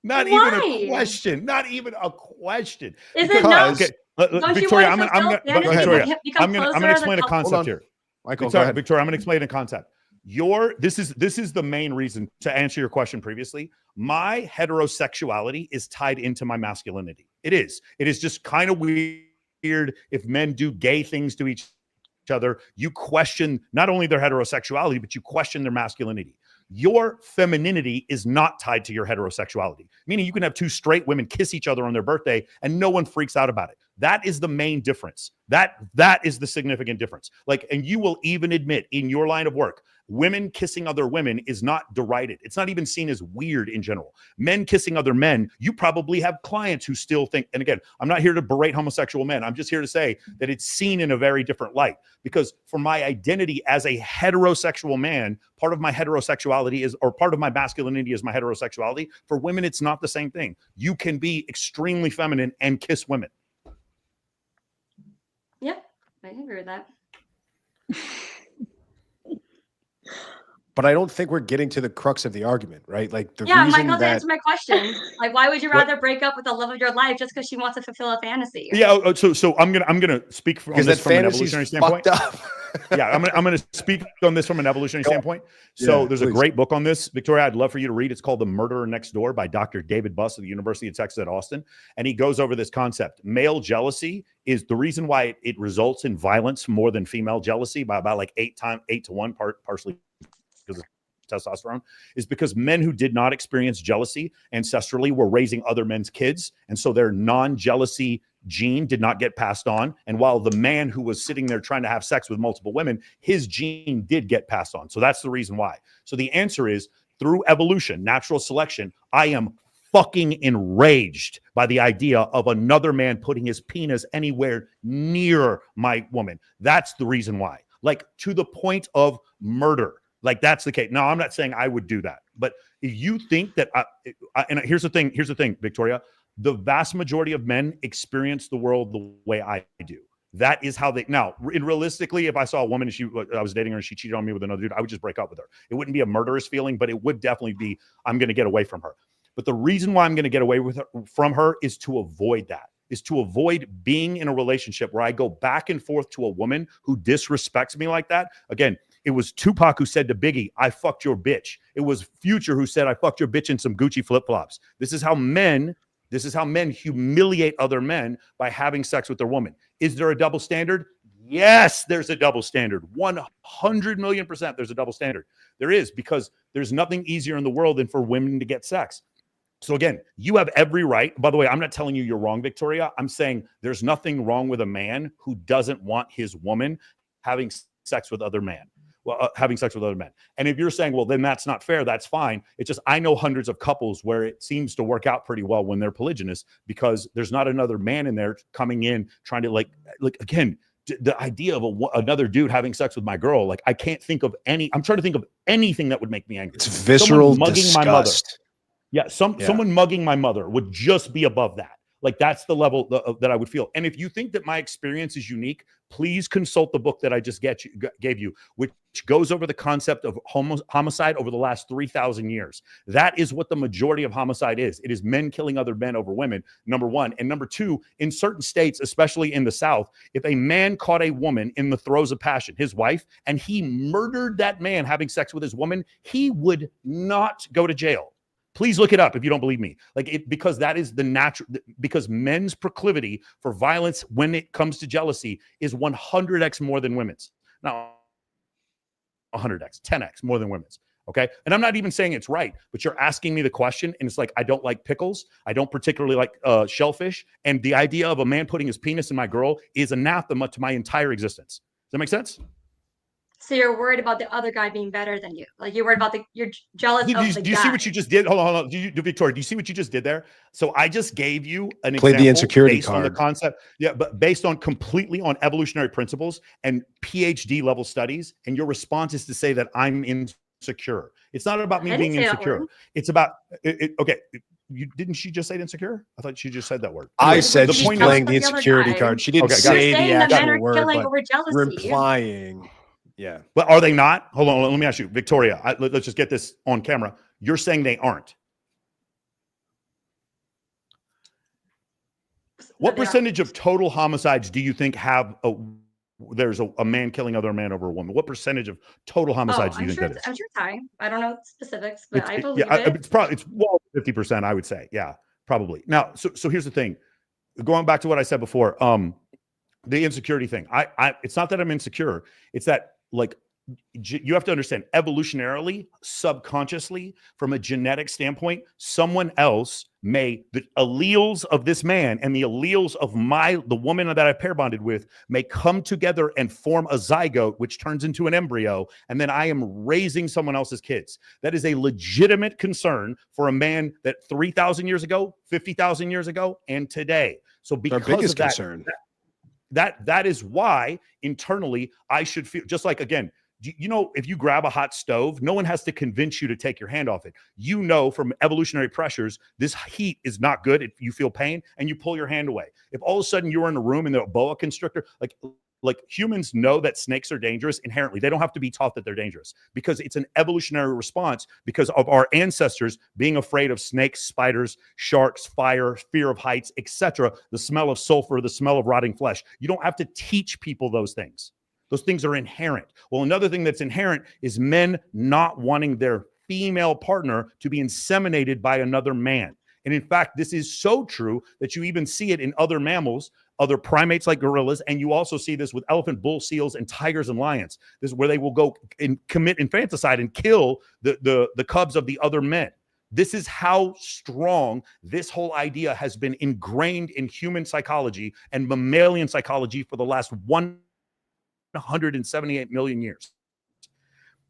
Not even a question. Not even a question. Is it not? Victoria, I'm going to explain a concept here. Michael, Victoria, I'm going to explain a concept. This is the main reason to answer your question previously. My heterosexuality is tied into my masculinity. It is just kind of weird if men do gay things to each other. You question not only their heterosexuality, but you question their masculinity. Your femininity is not tied to your heterosexuality, meaning you can have two straight women kiss each other on their birthday and no one freaks out about it. That is the main difference. That is the significant difference. Like, and you will even admit in your line of work, women kissing other women is not derided. It's not even seen as weird in general. Men kissing other men, you probably have clients who still think, and again, I'm not here to berate homosexual men. I'm just here to say that it's seen in a very different light, because for my identity as a heterosexual man, part of my heterosexuality is, or part of my masculinity is my heterosexuality. For women, it's not the same thing. You can be extremely feminine and kiss women. Yep, I can agree with that. But I don't think we're getting to the crux of the argument, right? Like the Yeah, reason Michael's that answer my question. Like, why would you rather break up with the love of your life just because she wants to fulfill a fantasy? Yeah. So I'm gonna speak on this from an evolutionary standpoint. Yeah, I'm gonna speak on this from an evolutionary standpoint. So there's a great book on this, Victoria, I'd love for you to read. It's called The Murderer Next Door by Dr. David Buss of the University of Texas at Austin. And he goes over this concept. Male jealousy is the reason why it results in violence more than female jealousy by about like 8 to 1, partially because of testosterone, is because men who did not experience jealousy ancestrally were raising other men's kids. And so their non-jealousy gene did not get passed on. And while the man who was sitting there trying to have sex with multiple women, his gene did get passed on. So that's the reason why. So the answer is, through evolution, natural selection, I am fucking enraged by the idea of another man putting his penis anywhere near my woman. That's the reason why. Like, to the point of murder. Like, that's the case. Now, I'm not saying I would do that, but if you think that, and here's the thing, Victoria, the vast majority of men experience the world the way I do. That is how they, now, realistically, if I saw a woman and I was dating her and she cheated on me with another dude, I would just break up with her. It wouldn't be a murderous feeling, but it would definitely be, I'm going to get away from her. But the reason why I'm going to get away from her is to avoid that. Is to avoid being in a relationship where I go back and forth to a woman who disrespects me like that. Again, it was Tupac who said to Biggie, I fucked your bitch. It was Future who said, I fucked your bitch in some Gucci flip-flops. This is how men humiliate other men by having sex with their woman. Is there a double standard? Yes, there's a double standard. 100 million % there's a double standard. There is, because there's nothing easier in the world than for women to get sex. So again, you have every right. By the way, I'm not telling you you're wrong, Victoria. I'm saying there's nothing wrong with a man who doesn't want his woman having sex with other men. Having sex with other men. And if you're saying, well, then that's not fair, that's fine. It's just, I know hundreds of couples where it seems to work out pretty well when they're polygynous, because there's not another man in there coming in trying to like again, the idea of another dude having sex with my girl, like, I can't think of I'm trying to think of anything that would make me angry. It's visceral mugging disgust. my mother. Yeah, someone mugging my mother would just be above that. Like, that's the level that I would feel. And if you think that my experience is unique, please consult the book that I just gave you, which goes over the concept of homicide over the last 3,000 years. That is what the majority of homicide is. It is men killing other men over women, number one. And number two, in certain states, especially in the South, if a man caught a woman in the throes of passion, his wife, and he murdered that man having sex with his woman, he would not go to jail. Please look it up if you don't believe me. Because that is the natural, because men's proclivity for violence when it comes to jealousy is 100x more than women's. Now, 100x, 10x more than women's. Okay. And I'm not even saying it's right, but you're asking me the question. And it's like, I don't like pickles. I don't particularly like shellfish. And the idea of a man putting his penis in my girl is anathema to my entire existence. Does that make sense? So you're worried about the other guy being better than you. Like, you're worried about you're jealous of the guy. Do you see what you just did? Hold on. Victoria, do you see what you just did there? So I just gave you an example. Played the insecurity based card. On the concept. Yeah, but based on completely on evolutionary principles and PhD level studies. And your response is to say that I'm insecure. It's not about me being insecure. It's about, okay. Didn't she just say insecure? I thought she just said that word. Anyway, I said she's point playing the insecurity card. She didn't say the actual word, but we're implying. Yeah. But are they not? Hold on. Let me ask you, Victoria, let's just get this on camera. You're saying they aren't. What percentage of total homicides do you think there's a man killing other man over a woman? What percentage of total homicides do you think that is? I'm sure it's high. I don't know specifics, but I believe it. It's probably 50%, I would say. Yeah, probably. Now, so here's the thing. Going back to what I said before, the insecurity thing. It's not that I'm insecure. It's that, like, you have to understand, evolutionarily, subconsciously, from a genetic standpoint, someone else the alleles of this man and the alleles of the woman that I pair bonded with may come together and form a zygote, which turns into an embryo. And then I am raising someone else's kids. That is a legitimate concern for a man that 3,000 years ago, 50,000 years ago, and today. So because our biggest of that, concern. That is why internally I should feel just like, again, you know, if you grab a hot stove, no one has to convince you to take your hand off it. You know, from evolutionary pressures, this heat is not good. If you feel pain and you pull your hand away. If all of a sudden you're in a room and the boa constrictor, like humans know that snakes are dangerous inherently. They don't have to be taught that they're dangerous because it's an evolutionary response because of our ancestors being afraid of snakes, spiders, sharks, fire, fear of heights, etc. The smell of sulfur, the smell of rotting flesh. You don't have to teach people those things. Those things are inherent. Well, another thing that's inherent is men not wanting their female partner to be inseminated by another man. And in fact, this is so true that you even see it in other mammals, other primates like gorillas, and you also see this with elephant, bull, seals, and tigers and lions. This is where they will go and commit infanticide and kill the cubs of the other men. This is how strong this whole idea has been ingrained in human psychology and mammalian psychology for the last 178 million years.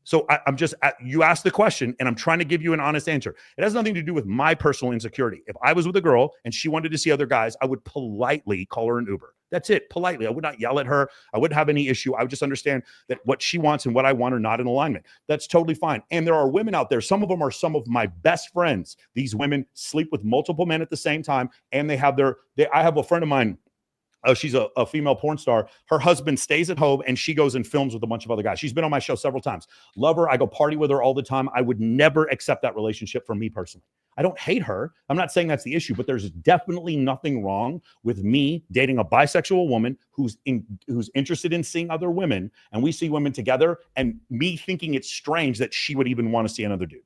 So I'm just, you asked the question and I'm trying to give you an honest answer. It has nothing to do with my personal insecurity. If I was with a girl and she wanted to see other guys, I would politely call her an Uber. That's it, politely. I would not yell at her. I wouldn't have any issue. I would just understand that what she wants and what I want are not in alignment. That's totally fine. And there are women out there. Some of them are some of my best friends. These women sleep with multiple men at the same time. And I have a friend of mine. She's a female porn star. Her husband stays at home and she goes and films with a bunch of other guys. She's been on my show several times. Love her. I go party with her all the time. I would never accept that relationship from me personally. I don't hate her. I'm not saying that's the issue, but there's definitely nothing wrong with me dating a bisexual woman who's interested in seeing other women, and we see women together, and me thinking it's strange that she would even want to see another dude.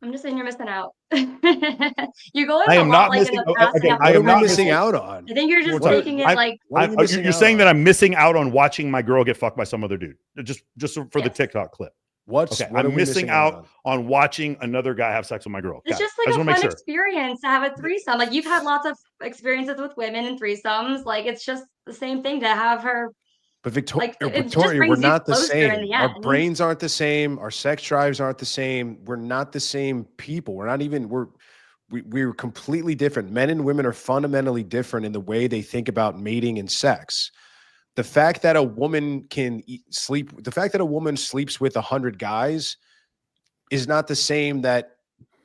I'm just saying you're missing out. You're going I a am lot not like missing. in the past. Okay, and I am not missing out on. I think you're just What's up? taking it like. You're saying that I'm missing out on watching my girl get fucked by some other dude, just for the TikTok clip. I'm missing out on watching another guy have sex with my girl. It's just like a fun experience to have a threesome. Like you've had lots of experiences with women and threesomes. Like it's just the same thing to have her. But Victoria, like, we're not the same. Our brains aren't the same. Our sex drives aren't the same. We're not the same people. We're not even, we're completely different. Men and women are fundamentally different in the way they think about mating and sex. The fact that a woman sleeps with 100 guys is not the same that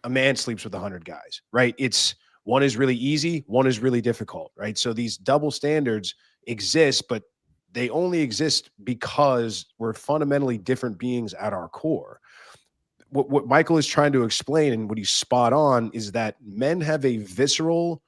a man sleeps with 100 guys, right? It's one is really easy, one is really difficult, right? So these double standards exist, but they only exist because we're fundamentally different beings at our core. What Michael is trying to explain, and what he's spot on, is that men have a visceral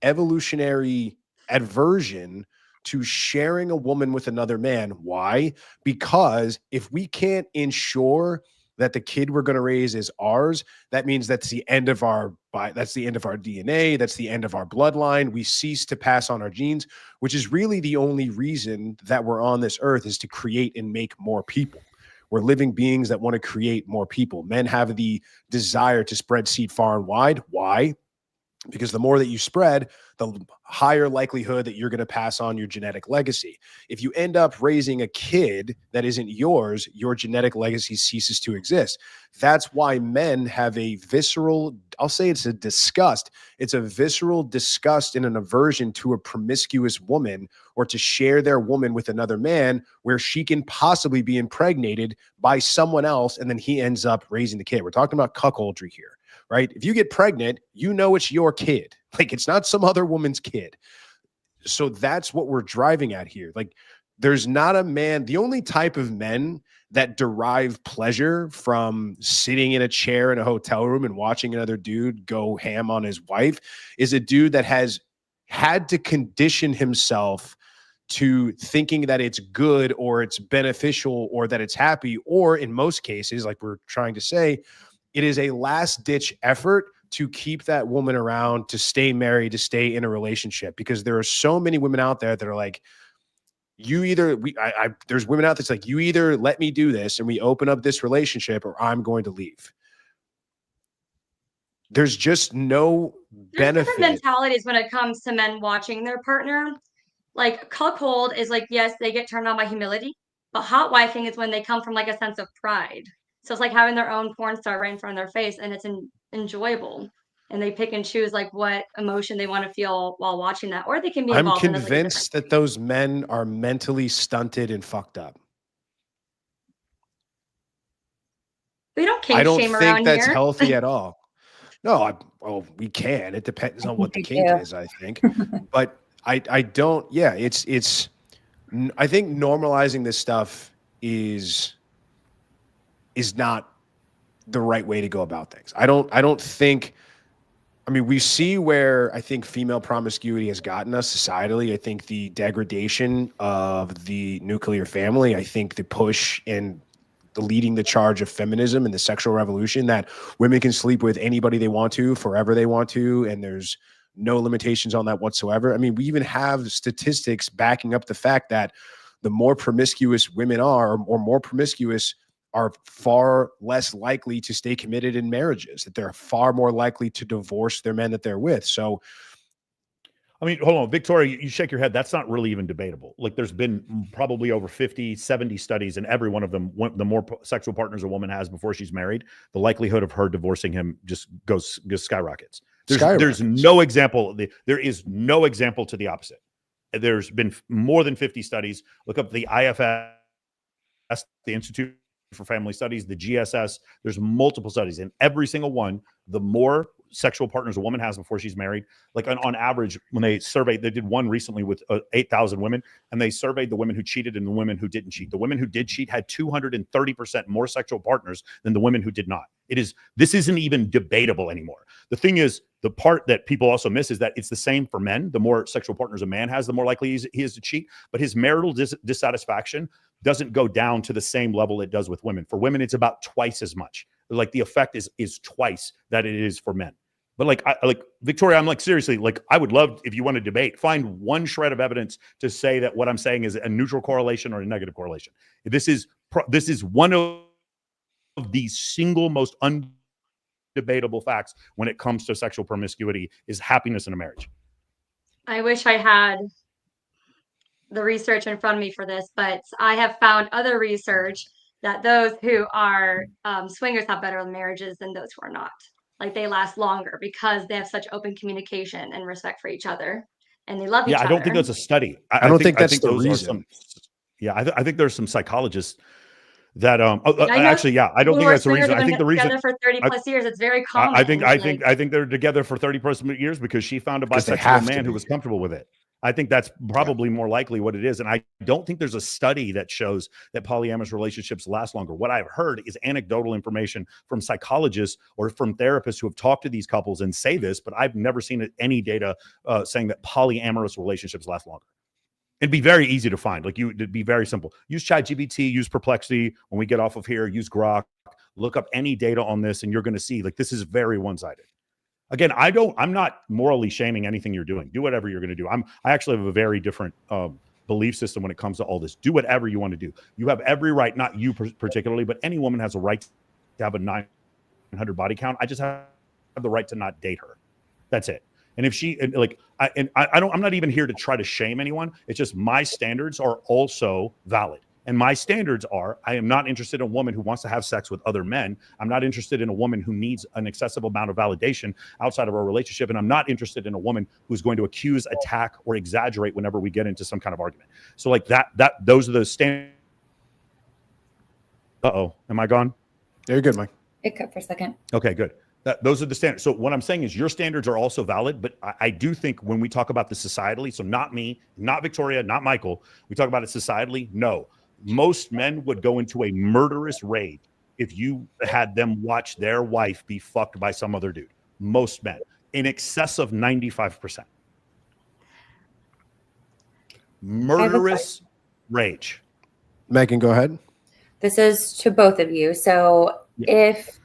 evolutionary aversion to sharing a woman with another man. Why? Because if we can't ensure that the kid we're going to raise is ours, that means that's the end of our DNA. That's the end of our bloodline. We cease to pass on our genes, which is really the only reason that we're on this earth, is to create and make more people. We're living beings that want to create more people. Men have the desire to spread seed far and wide. Why? Because the more that you spread, the higher likelihood that you're going to pass on your genetic legacy. If you end up raising a kid that isn't yours, your genetic legacy ceases to exist. That's why men have a visceral, I'll say it's a disgust. It's a visceral disgust and an aversion to a promiscuous woman, or to share their woman with another man where she can possibly be impregnated by someone else, and then he ends up raising the kid. We're talking about cuckoldry here. Right? If you get pregnant, you know it's your kid. Like, it's not some other woman's kid. So that's what we're driving at here. Like, there's not a man, the only type of men that derive pleasure from sitting in a chair in a hotel room and watching another dude go ham on his wife is a dude that has had to condition himself to thinking that it's good, or it's beneficial, or that it's happy, or in most cases, like we're trying to say, it is a last-ditch effort to keep that woman around, to stay married, to stay in a relationship. Because there are so many women out there that are like, you either there's women out that's like, you either let me do this and we open up this relationship, or I'm going to leave. There's just no There's different benefit. mentalities when it comes to men watching their partner. Like cuckold is like, yes, they get turned on by humility, but hot wifing is when they come from like a sense of pride. So it's like having their own porn star right in front of their face, and it's enjoyable. And they pick and choose like what emotion they want to feel while watching that, or they can be I'm involved. convinced that those men are mentally stunted and fucked up. We don't kink I don't shame think around that's here. healthy at all. No, well, we can. It depends on what the kink is, I think. But I don't. Yeah, it's. I think normalizing this stuff is not the right way to go about things. I don't think. I mean, we see where I think female promiscuity has gotten us societally. I think the degradation of the nuclear family. I think the push and the leading the charge of feminism and the sexual revolution, that women can sleep with anybody they want to, forever they want to, and there's no limitations on that whatsoever. I mean, we even have statistics backing up the fact that the more promiscuous women are, or more promiscuous, are far less likely to stay committed in marriages, that they're far more likely to divorce their men that they're with. So, I mean, hold on, Victoria, you shake your head. That's not really even debatable. Like, there's been probably over 50, 70 studies, and every one of them, the more sexual partners a woman has before she's married, the likelihood of her divorcing him just skyrockets. There's no example. There is no example to the opposite. There's been more than 50 studies. Look up the IFS, the Institute for Family Studies, the GSS. There's multiple studies, and every single one, the more sexual partners a woman has before she's married, like on average, when they surveyed, they did one recently with 8,000 women, and they surveyed the women who cheated and the women who didn't cheat. The women who did cheat had 230% more sexual partners than the women who did not. This isn't even debatable anymore. The thing is, the part that people also miss is that it's the same for men. The more sexual partners a man has, the more likely he is to cheat, but his marital dissatisfaction doesn't go down to the same level it does with women. For women, it's about twice as much. Like, the effect is twice that it is for men. But like Victoria, I'm like, seriously, like, I would love, if you want to debate, find one shred of evidence to say that what I'm saying is a neutral correlation or a negative correlation. This is one of the single most undebatable facts when it comes to sexual promiscuity, is happiness in a marriage. I wish I had the research in front of me for this, but I have found other research that those who are swingers have better marriages than those who are not. Like, they last longer because they have such open communication and respect for each other, and they love each other. Yeah, I don't think that's a study. I don't think that's the reason. I think there's some psychologists that actually, yeah, I don't think that's the reason. I think the reason together for 30 plus years, it's very common. I think they're together for 30 plus years because she found a bisexual man who was comfortable with it. I think that's probably more likely what it is. And I don't think there's a study that shows that polyamorous relationships last longer. What I've heard is anecdotal information from psychologists or from therapists who have talked to these couples and say this, but I've never seen any data saying that polyamorous relationships last longer. It'd be very easy to find. Like, it'd be very simple. Use ChatGPT, use Perplexity. When we get off of here, use Grok, look up any data on this, and you're going to see, like, this is very one-sided. Again, I'm not morally shaming anything you're doing. Do whatever you're going to do. I actually have a very different belief system when it comes to all this. Do whatever you want to do. You have every right, not you particularly, but any woman has a right to have a 900 body count. I just have the right to not date her. That's it. And if I'm not even here to try to shame anyone. It's just my standards are also valid. And my standards are, I am not interested in a woman who wants to have sex with other men. I'm not interested in a woman who needs an excessive amount of validation outside of our relationship. And I'm not interested in a woman who's going to accuse, attack, or exaggerate whenever we get into some kind of argument. So like those are the standards. Uh-oh, am I gone? Yeah, you're good, Mike. It cut for a second. Okay, good. Those are the standards. So what I'm saying is your standards are also valid, but I do think when we talk about this societally, so not me, not Victoria, not Michael, we talk about it societally, no. Most men would go into a murderous rage if you had them watch their wife be fucked by some other dude. Most men, in excess of 95%. Murderous rage. Megan, go ahead. This is to both of you. So if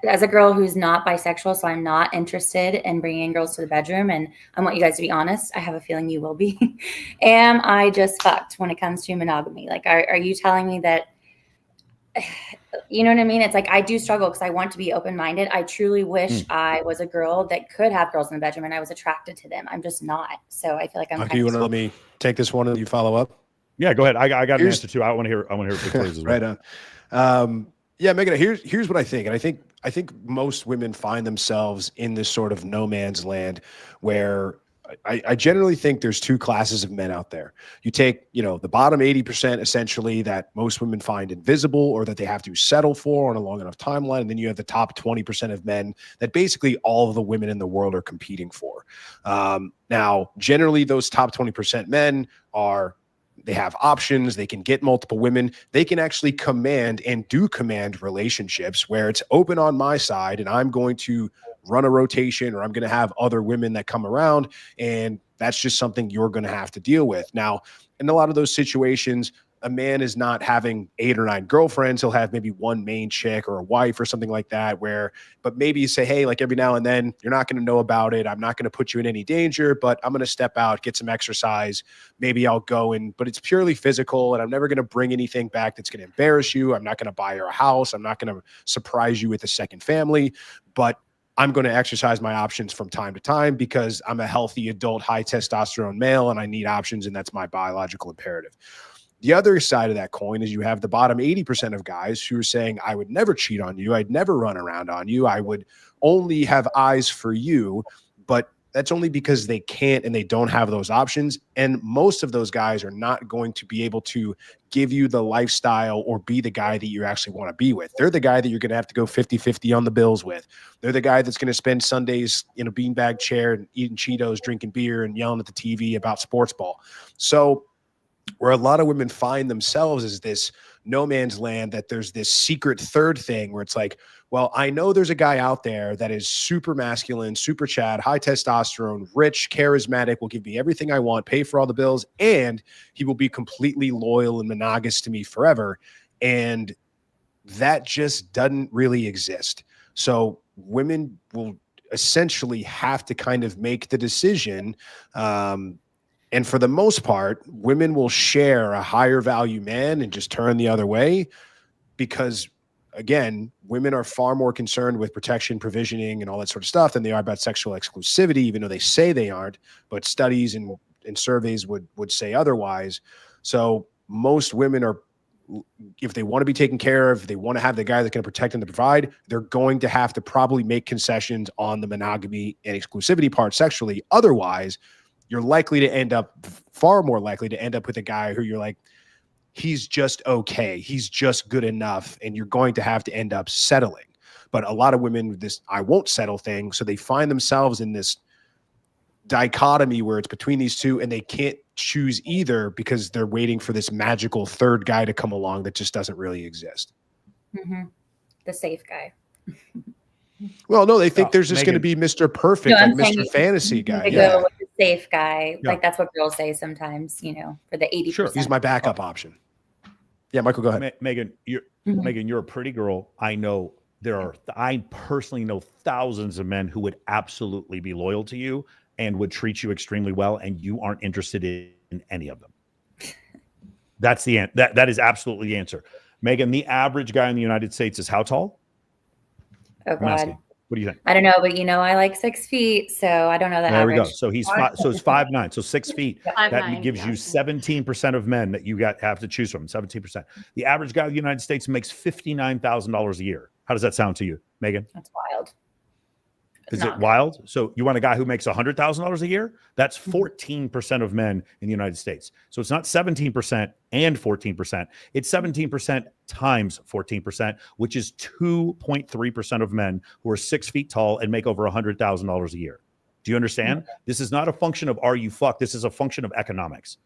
as a girl who's not bisexual, so I'm not interested in bringing girls to the bedroom, and I want you guys to be honest, I have a feeling you will be. Am I just fucked when it comes to monogamy? Like, are you telling me that, you know what I mean? It's like, I do struggle because I want to be open-minded. I truly wish I was a girl that could have girls in the bedroom and I was attracted to them. I'm just not. So I feel like I'm Okay, you want to let me take this one and you follow up? Yeah, go ahead. I got an answer too. I want to hear Victoria's as well. Right on. Yeah, Megan, here's what I think. And I think most women find themselves in this sort of no man's land where I generally think there's two classes of men out there. You take, the bottom 80% essentially that most women find invisible or that they have to settle for on a long enough timeline. And then you have the top 20% of men that basically all of the women in the world are competing for. Now, generally those top 20% men they have options. They can get multiple women. They can actually command and do command relationships where it's open on my side and I'm going to run a rotation or I'm going to have other women that come around. And that's just something you're going to have to deal with. Now, in a lot of those situations, a man is not having 8 or 9 girlfriends. He'll have maybe one main chick or a wife or something like that but maybe you say, hey, like every now and then you're not going to know about it. I'm not going to put you in any danger, but I'm going to step out, get some exercise. Maybe I'll go but it's purely physical and I'm never going to bring anything back that's going to embarrass you. I'm not going to buy you a house. I'm not going to surprise you with a second family, but I'm going to exercise my options from time to time because I'm a healthy adult, high testosterone male and I need options. And that's my biological imperative. The other side of that coin is you have the bottom 80% of guys who are saying, I would never cheat on you. I'd never run around on you. I would only have eyes for you. But that's only because they can't and they don't have those options. And most of those guys are not going to be able to give you the lifestyle or be the guy that you actually want to be with. They're the guy that you're going to have to go 50-50 on the bills with. They're the guy that's going to spend Sundays in a beanbag chair and eating Cheetos, drinking beer and yelling at the TV about sports ball. So where a lot of women find themselves is this no man's land, that there's this secret third thing where it's like, well, I know there's a guy out there that is super masculine, super Chad, high testosterone, rich, charismatic, will give me everything I want, pay for all the bills, and he will be completely loyal and monogamous to me forever. And that just doesn't really exist. So women will essentially have to kind of make the decision. And for the most part, women will share a higher value man and just turn the other way because, again, women are far more concerned with protection, provisioning, and all that sort of stuff than they are about sexual exclusivity, even though they say they aren't. But studies and surveys would say otherwise. So most women are, if they want to be taken care of, they want to have the guy that can protect and provide, they're going to have to probably make concessions on the monogamy and exclusivity part sexually. Otherwise, you're far more likely to end up with a guy who you're like, he's just okay. He's just good enough. And you're going to have to end up settling. But a lot of women, this I won't settle thing. So they find themselves in this dichotomy where it's between these two and they can't choose either because they're waiting for this magical third guy to come along that just doesn't really exist. Mm-hmm. The safe guy. Well, no, they think there's just going to be Mr. Perfect, like Mr. Fantasy guy. Go with the safe guy. Yeah. Like that's what girls say sometimes, for the 80%. Sure, he's my backup option. Yeah, Michael, go ahead. Megan, you're a pretty girl. I know I personally know thousands of men who would absolutely be loyal to you and would treat you extremely well, and you aren't interested in any of them. That's that is absolutely the answer. Megan, the average guy in the United States is how tall? Oh God. What do you think? I don't know, but I like 6 feet, so I don't know that. There average. We go. So he's 5'9", so 6 feet. 5'9", that gives you 17% of men that you have to choose from. 17%. The average guy in the United States makes $59,000 a year. How does that sound to you, Megan? That's wild. Is it wild? So you want a guy who makes $100,000 a year? That's 14% of men in the United States. So it's not 17% and 14%. It's 17% times 14%, which is 2.3% of men who are 6 feet tall and make over $100,000 a year. Do you understand? Mm-hmm. This is not a function of are you fucked? This is a function of economics.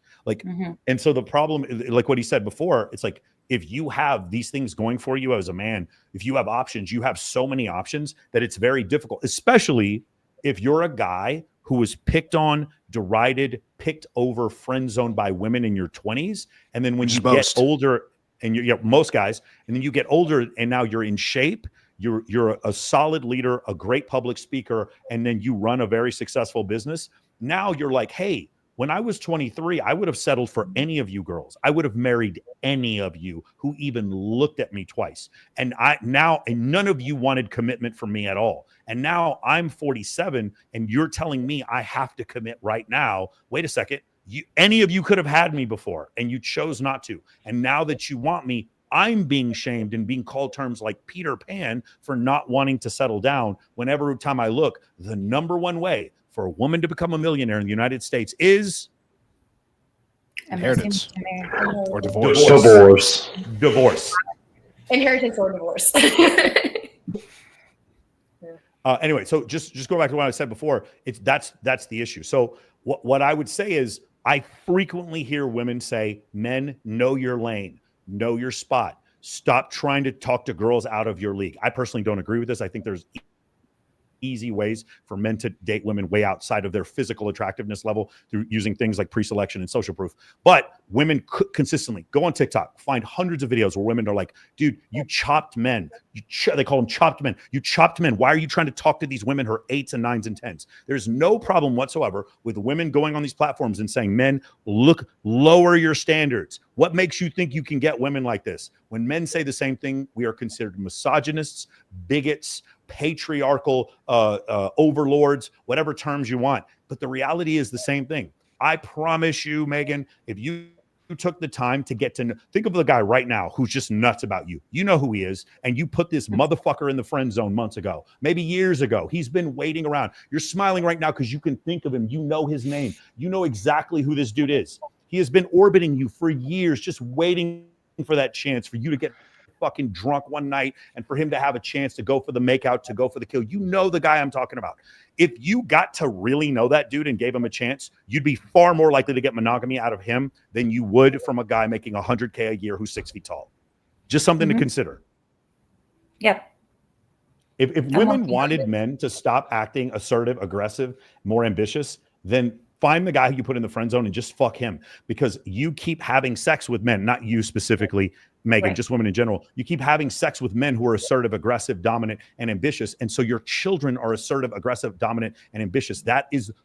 And so the problem, like what he said before, it's like, if you have these things going for you as a man, if you have options, you have so many options that it's very difficult, especially if you're a guy who was picked on, derided, picked over, friend zoned by women in your 20s. And then when you get older, and most guys, and then you get older and now you're in shape, you're a solid leader, a great public speaker, and then you run a very successful business. Now you're like, hey, when I was 23, I would have settled for any of you girls. I would have married any of you who even looked at me twice. And none of you wanted commitment from me at all. And now I'm 47 and you're telling me I have to commit right now. Wait a second. Any of you could have had me before and you chose not to. And now that you want me, I'm being shamed and being called terms like Peter Pan for not wanting to settle down. Whenever time I look, the number one way for a woman to become a millionaire in the United States is inheritance or divorce. Inheritance or divorce. Anyway, so just go back to what I said before. That's the issue. So what I would say is I frequently hear women say, men, know your lane, know your spot. Stop trying to talk to girls out of your league. I personally don't agree with this. I think there's easy ways for men to date women way outside of their physical attractiveness level through using things like pre-selection and social proof. But women consistently go on TikTok, find hundreds of videos where women are like, dude, you chopped men. They call them chopped men. You chopped men. Why are you trying to talk to these women who are 8s and 9s and 10s? There's no problem whatsoever with women going on these platforms and saying, men, look, lower your standards. What makes you think you can get women like this? When men say the same thing, we are considered misogynists, bigots, patriarchal overlords, whatever terms you want. But the reality is the same thing. I promise you, Megan, if you took the time to get to know, think of the guy right now who's just nuts about you. You know who he is, and you put this motherfucker in the friend zone months ago, maybe years ago. He's been waiting around. You're smiling right now because you can think of him. You know his name. You know exactly who this dude is. He has been orbiting you for years, just waiting for that chance for you to get fucking drunk one night and for him to have a chance to go for the makeout, to go for the kill. You know the guy I'm talking about. If you got to really know that dude and gave him a chance, you'd be far more likely to get monogamy out of him than you would from a guy making $100K a year who's 6 feet tall. Just something to consider. Yep. If women wanted men to stop acting assertive, aggressive, more ambitious, then find the guy who you put in the friend zone and just fuck him, because you keep having sex with men, not you specifically, Megan, right, just women in general. You keep having sex with men who are assertive, aggressive, dominant, and ambitious. And so your children are assertive, aggressive, dominant, and ambitious.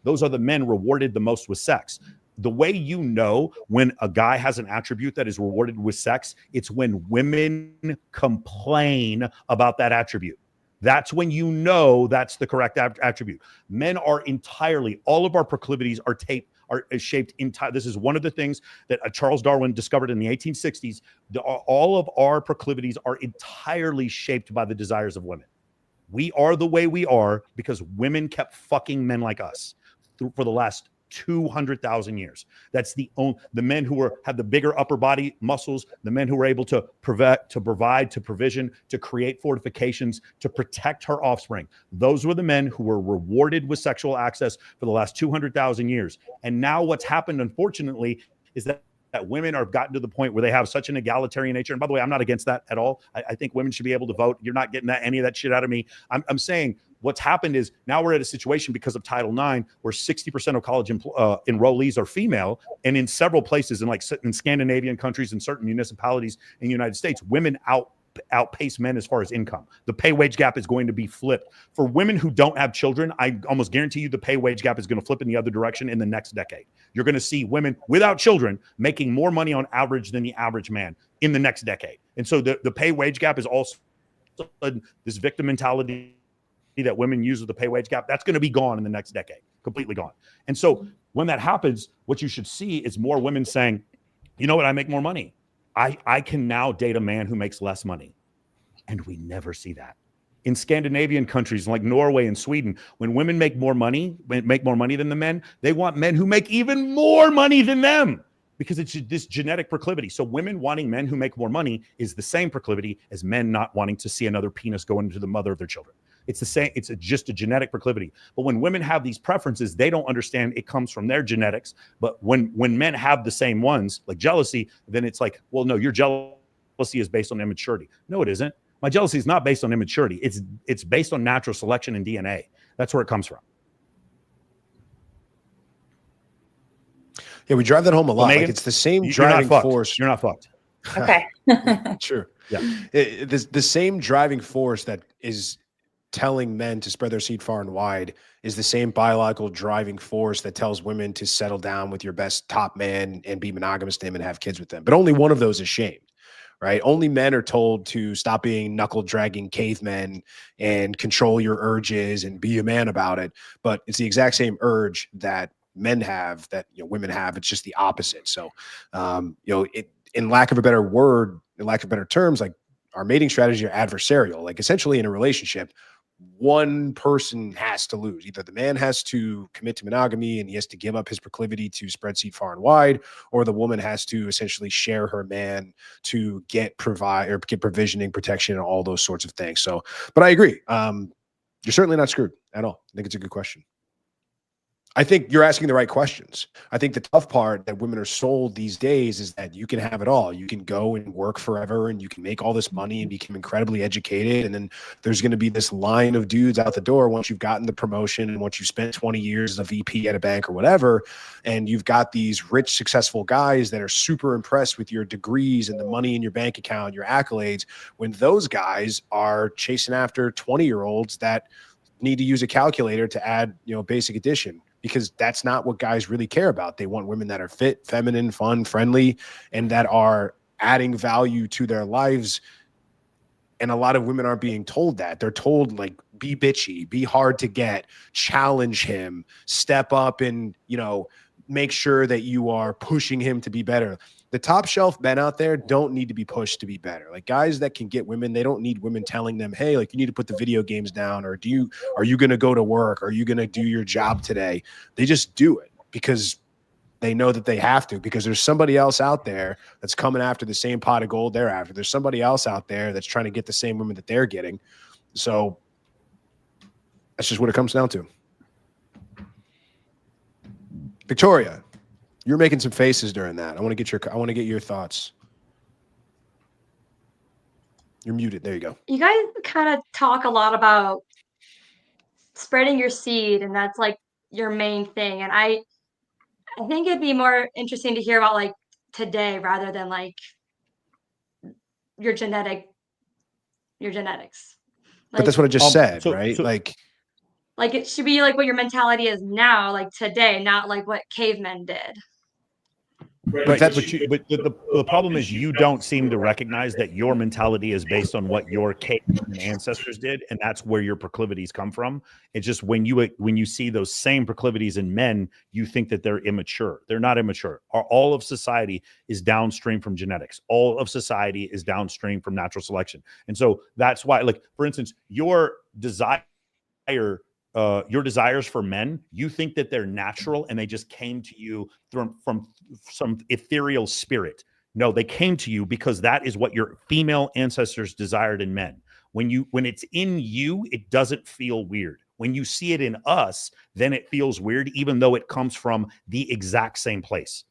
Those are the men rewarded the most with sex. The way you know when a guy has an attribute that is rewarded with sex, it's when women complain about that attribute. That's when you know that's the correct attribute. Men are entirely, all of our proclivities are shaped entirely. This is one of the things that Charles Darwin discovered in the 1860s. All of our proclivities are entirely shaped by the desires of women. We are the way we are because women kept fucking men like us for the last 200,000 years. That's the men who have the bigger upper body muscles, the men who were able to provide, to provision, to create fortifications, to protect her offspring. Those were the men who were rewarded with sexual access for the last 200,000 years. And now what's happened, unfortunately, is that women have gotten to the point where they have such an egalitarian nature. And by the way, I'm not against that at all. I think women should be able to vote. You're not getting any of that shit out of me. I'm saying what's happened is now we're at a situation because of Title IX where 60% of college enrollees are female. And in several places, in Scandinavian countries and certain municipalities in the United States, women outpace men as far as income. The pay wage gap is going to be flipped. For women who don't have children, I almost guarantee you the pay wage gap is going to flip in the other direction in the next decade. You're going to see women without children making more money on average than the average man in the next decade. And so the pay wage gap is also this victim mentality that women use with the pay wage gap. That's going to be gone in the next decade, completely gone. And so when that happens, what you should see is more women saying, you know what, I make more money. I can now date a man who makes less money. And we never see that. In Scandinavian countries like Norway and Sweden, when women make more money than the men, they want men who make even more money than them because it's this genetic proclivity. So women wanting men who make more money is the same proclivity as men not wanting to see another penis go into the mother of their children. It's the same. It's just a genetic proclivity. But when women have these preferences, they don't understand it comes from their genetics. But when men have the same ones, like jealousy, then it's like, well, no, your jealousy is based on immaturity. No, it isn't. My jealousy is not based on immaturity. It's based on natural selection and DNA. That's where it comes from. Yeah, we drive that home a lot. Megan, like it's the same driving force. You're not fucked. Okay. Sure. The same driving force that is telling men to spread their seed far and wide is the same biological driving force that tells women to settle down with your best top man and be monogamous to him and have kids with them. But only one of those is shamed, right? Only men are told to stop being knuckle dragging cavemen and control your urges and be a man about it. But it's the exact same urge that men have that women have. It's just the opposite. So, in lack of a better word, in lack of better terms, like our mating strategy are adversarial. Like essentially in a relationship, one person has to lose. Either the man has to commit to monogamy and he has to give up his proclivity to spread seed far and wide, or the woman has to essentially share her man to get provisioning, protection, and all those sorts of things. So, but I agree. You're certainly not screwed at all. I think it's a good question. I think you're asking the right questions. I think the tough part that women are sold these days is that you can have it all. You can go and work forever and you can make all this money and become incredibly educated. And then there's going to be this line of dudes out the door once you've gotten the promotion and once you've spent 20 years as a VP at a bank or whatever. And you've got these rich, successful guys that are super impressed with your degrees and the money in your bank account, your accolades, when those guys are chasing after 20-year-olds that need to use a calculator to add, basic addition. Because that's not what guys really care about. They want women that are fit, feminine, fun, friendly, and that are adding value to their lives. And a lot of women aren't being told that. They're told, like, be bitchy, be hard to get, challenge him, step up and, make sure that you are pushing him to be better. The top shelf men out there don't need to be pushed to be better. Like guys that can get women, they don't need women telling them, hey, like you need to put the video games down, or are you going to go to work? Are you going to do your job today? They just do it because they know that they have to, because there's somebody else out there that's coming after the same pot of gold they're after. There's somebody else out there that's trying to get the same women that they're getting. So that's just what it comes down to. Victoria, you're making some faces during that. I want to get your thoughts. You're muted. There you go. You guys kind of talk a lot about spreading your seed, and that's like your main thing. And I think it'd be more interesting to hear about like today rather than like your genetics. But that's what I just said, right? Like it should be like what your mentality is now, like today, not like what cavemen did. Right. But the problem is you don't seem to recognize that your mentality is based on what your caveman ancestors did, and that's where your proclivities come from. It's just when you see those same proclivities in men, you think that they're immature. They're not immature. All of society is downstream from genetics. All of society is downstream from natural selection. And so that's why, like, for instance, your desires for men, you think that they're natural and they just came to you from some ethereal spirit. No, they came to you because that is what your female ancestors desired in men. When it's in you, it doesn't feel weird. When you see it in us, then it feels weird, even though it comes from the exact same place.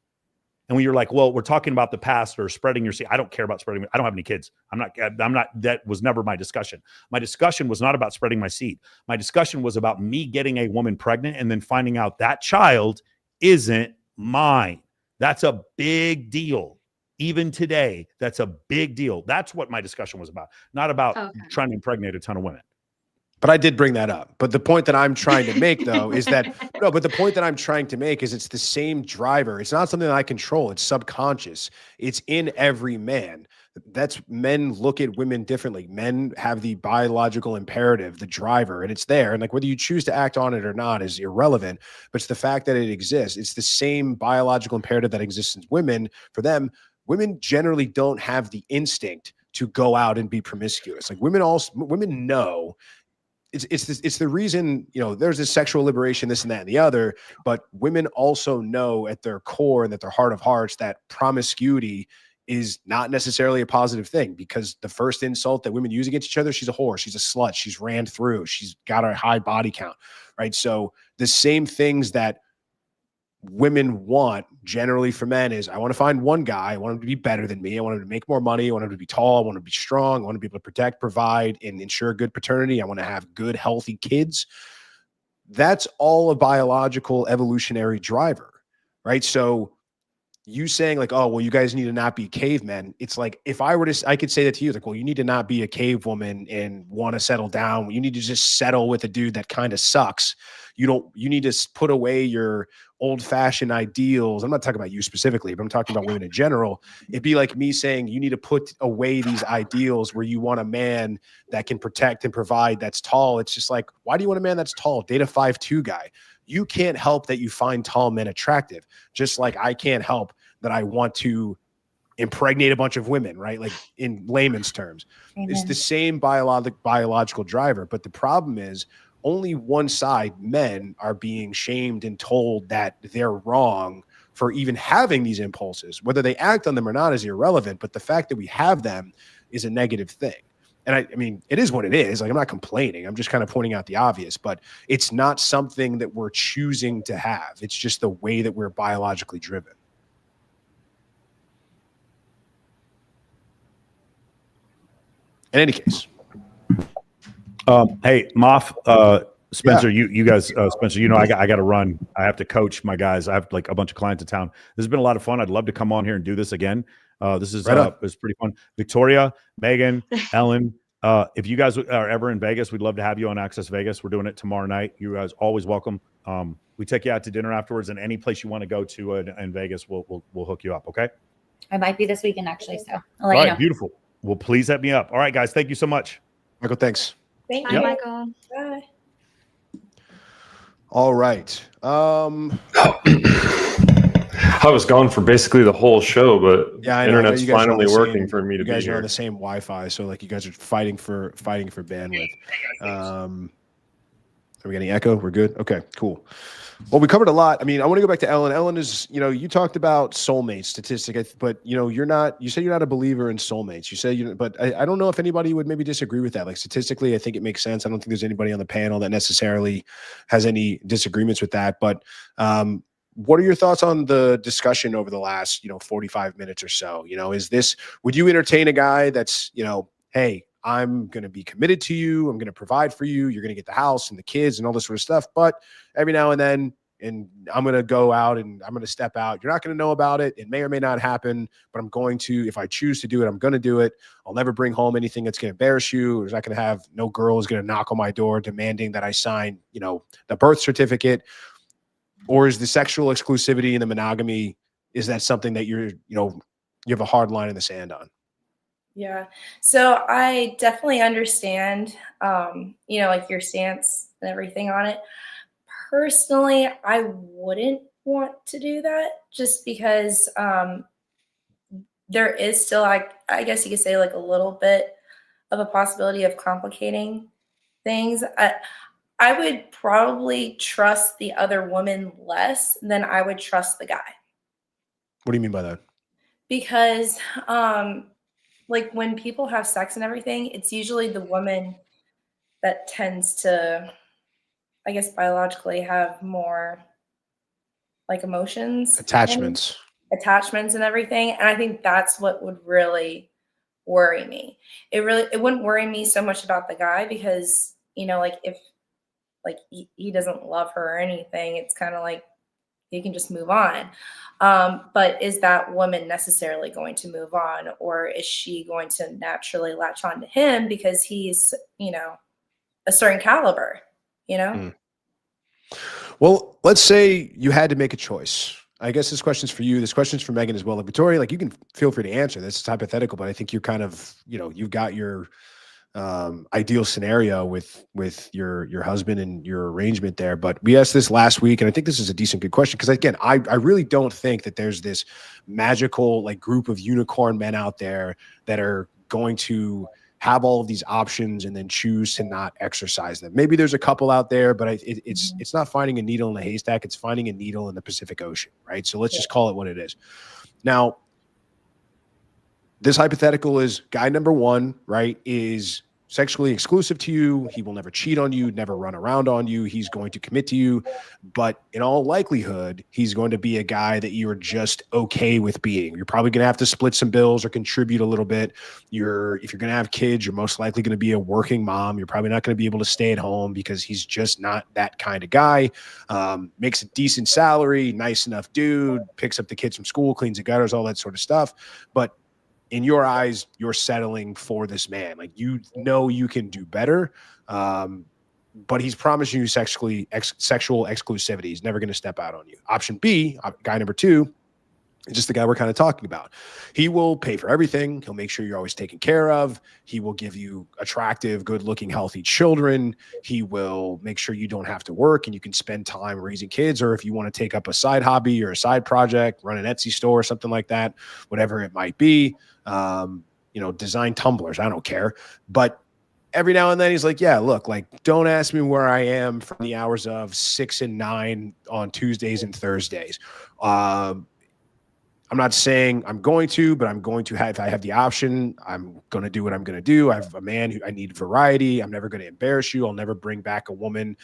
And when you're like, well, we're talking about the past or spreading your seed. I don't care about spreading. I don't have any kids. I'm not, that was never my discussion. My discussion was not about spreading my seed. My discussion was about me getting a woman pregnant and then finding out that child isn't mine. That's a big deal. Even today, that's a big deal. That's what my discussion was about. Not about trying to impregnate a ton of women. But I did bring that up. But the point that I'm trying to make, though, is that it's the same driver. It's not something that I control. It's subconscious. It's in every man. That's men look at women differently. Men have the biological imperative, the driver, and it's there. And like whether you choose to act on it or not is irrelevant. But it's the fact that it exists. It's the same biological imperative that exists in women. For them, women generally don't have the instinct to go out and be promiscuous. Like women know. It's the reason, there's this sexual liberation, this and that and the other, but women also know at their core and at their heart of hearts that promiscuity is not necessarily a positive thing, because the first insult that women use against each other, she's a whore, she's a slut, she's ran through, she's got a high body count, right? So the same things that women want generally for men is, I want to find one guy, I want him to be better than me, I want him to make more money, I want him to be tall, I want him to be strong, I want to be able to protect, provide, and ensure good paternity, I want to have good, healthy kids. That's all a biological evolutionary driver, right? So, you saying like, oh, well, you guys need to not be cavemen. It's like, if I were to, I could say that to you, like, well, you need to not be a cave woman and want to settle down. You need to just settle with a dude that kind of sucks. You need to put away your old fashioned ideals. I'm not talking about you specifically, but I'm talking about women in general. It'd be like me saying, you need to put away these ideals where you want a man that can protect and provide, that's tall. It's just like, why do you want a man that's tall? Date a 5'2" guy. You can't help that you find tall men attractive, just like I can't help that I want to impregnate a bunch of women, right? Like in layman's terms. Amen. It's the same biological driver. But the problem is only one side, men, are being shamed and told that they're wrong for even having these impulses. Whether they act on them or not is irrelevant, but the fact that we have them is a negative thing. And I mean, it is what it is. Like, I'm not complaining. I'm just kind of pointing out the obvious, but it's not something that we're choosing to have. It's just the way that we're biologically driven. In any case. Hey, Moff, Spencer, you guys, Spencer, I got to run. I have to coach my guys. I have like a bunch of clients in town. This has been a lot of fun. I'd love to come on here and do this again. This is it's pretty fun. Victoria, Megan, Ellen, if you guys are ever in Vegas, we'd love to have you on Access Vegas. We're doing it tomorrow night. You guys always welcome. We take you out to dinner afterwards, and any place you want to go to in Vegas, we'll hook you up. Okay. I might be this weekend actually, so I'll All let right, you know. beautiful. Well, please hit me up. All right, guys. Thank you so much. Michael, thanks. Thank Bye, you. Michael. Bye. All right. I was gone for basically the whole show, but Yeah, I know. internet's You guys are on finally the working same- for me to You be guys are on here. the same Wi-Fi, so like you guys are fighting for bandwidth. Are we getting echo? We're good. Okay, cool. Well, we covered a lot. I mean, I want to go back to Ellen. Ellen is, you talked about soulmate statistic, but you're not. You said you're not a believer in soulmates. You said but I don't know if anybody would maybe disagree with that. Like statistically, I think it makes sense. I don't think there's anybody on the panel that necessarily has any disagreements with that. But what are your thoughts on the discussion over the last 45 minutes or so? Would you entertain a guy that's hey, I'm going to be committed to you. I'm going to provide for you. You're going to get the house and the kids and all this sort of stuff. But every now and then, and I'm going to go out and I'm going to step out. You're not going to know about it. It may or may not happen, but I'm going to, if I choose to do it, I'm going to do it. I'll never bring home anything that's going to embarrass you. There's not going to have, no girl is going to knock on my door demanding that I sign, the birth certificate. Or is the sexual exclusivity and the monogamy, is that something that you have a hard line in the sand on? Yeah. So I definitely understand, like your stance and everything on it. Personally, I wouldn't want to do that just because there is still, I guess you could say, like a little bit of a possibility of complicating things. I would probably trust the other woman less than I would trust the guy. What do you mean by that? Because like when people have sex and everything, it's usually the woman that tends to, I guess, biologically have more like emotions, Attachments and everything. And I think that's what would really worry me. It wouldn't worry me so much about the guy because, like if like he doesn't love her or anything, it's kind of like you can just move on. But is that woman necessarily going to move on, or is she going to naturally latch on to him because he's, a certain caliber, Well, let's say you had to make a choice. I guess this question's for you. This question's for Megan as well. Like Victoria, like you can feel free to answer. This is hypothetical, but I think you're kind of, you've got your ideal scenario with your husband and your arrangement there. But we asked this last week, and I think this is a decent, good question. Because again, I really don't think that there's this magical like group of unicorn men out there that are going to have all of these options and then choose to not exercise them. Maybe there's a couple out there, but it's not finding a needle in a haystack. It's finding a needle in the Pacific Ocean, right? So let's just call it what it is. Now, this hypothetical is guy number one, right, is sexually exclusive to you. He will never cheat on you, never run around on you. He's going to commit to you. But in all likelihood, he's going to be a guy that you're just okay with being. You're probably going to have to split some bills or contribute a little bit. If you're going to have kids, you're most likely going to be a working mom. You're probably not going to be able to stay at home because he's just not that kind of guy. Makes a decent salary, nice enough dude, picks up the kids from school, cleans the gutters, all that sort of stuff. But in your eyes, you're settling for this man. Like, you know, you can do better. But he's promising you sexual exclusivity. He's never going to step out on you. Option B, guy number 2, is just the guy we're kind of talking about. He will pay for everything. He'll make sure you're always taken care of. He will give you attractive, good-looking, healthy children. He will make sure you don't have to work and you can spend time raising kids, or if you want to take up a side hobby or a side project, run an Etsy store or something like that, whatever it might be, design tumblers. I don't care. But every now and then he's like, yeah, look, like, don't ask me where I am from the hours of 6 and 9 on Tuesdays and Thursdays. I'm not saying I'm going to, but I'm going to have, if I have the option, I'm going to do what I'm going to do. I have a man who I need variety. I'm never going to embarrass you. I'll never bring back a woman's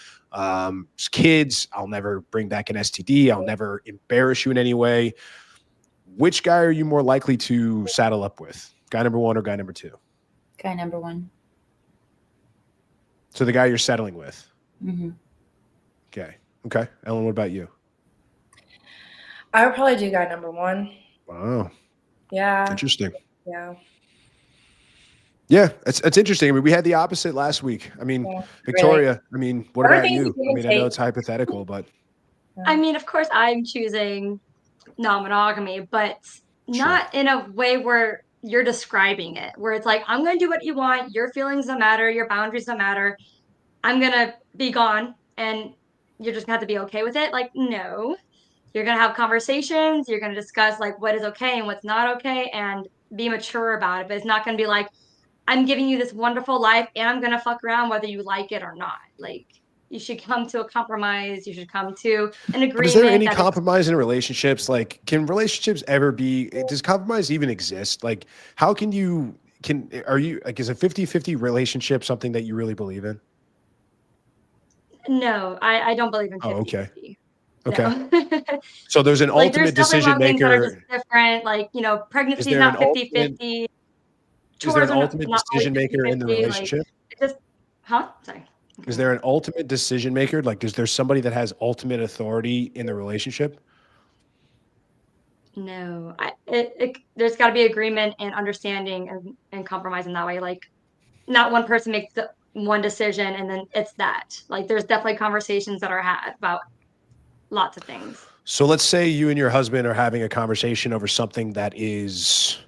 kids. I'll never bring back an STD. I'll never embarrass you in any way. Which guy are you more likely to saddle up with? Guy number 1 or guy number 2? Guy number 1. So the guy you're settling with. Mm-hmm. Okay. Ellen, what about you? I would probably do guy number 1. Wow. Yeah. Interesting. Yeah. Yeah, it's interesting. I mean, we had the opposite last week. I mean, Yeah, Victoria, I mean, what about Everything's you? give I and mean, I know take. it's hypothetical, but I mean, of course, I'm choosing non-monogamy, but not in a way where you're describing it, where it's like, I'm going to do what you want. Your feelings don't matter. Your boundaries don't matter. I'm going to be gone and you're just going to have to be okay with it. Like, no, you're going to have conversations. You're going to discuss like what is okay and what's not okay and be mature about it. But it's not going to be like, I'm giving you this wonderful life and I'm going to fuck around whether you like it or not. Like, you should come to a compromise. You should come to an agreement. But is there any compromise in relationships? Like, can relationships ever be, does compromise even exist? Like, how are you, like, is a 50-50 relationship something that you really believe in? No, I don't believe in 50-50. Oh, okay. No. Okay. So there's an like, ultimate there's decision things that are maker. just different. Like, pregnancy is there not an 50-50. Is there an ultimate decision maker in the relationship? Like, Sorry. Is there an ultimate decision maker? Like, is there somebody that has ultimate authority in the relationship? No, there's got to be agreement and understanding and compromise in that way. Like, not one person makes the one decision and then it's that. Like, there's definitely conversations that are had about lots of things. So let's say you and your husband are having a conversation over something that is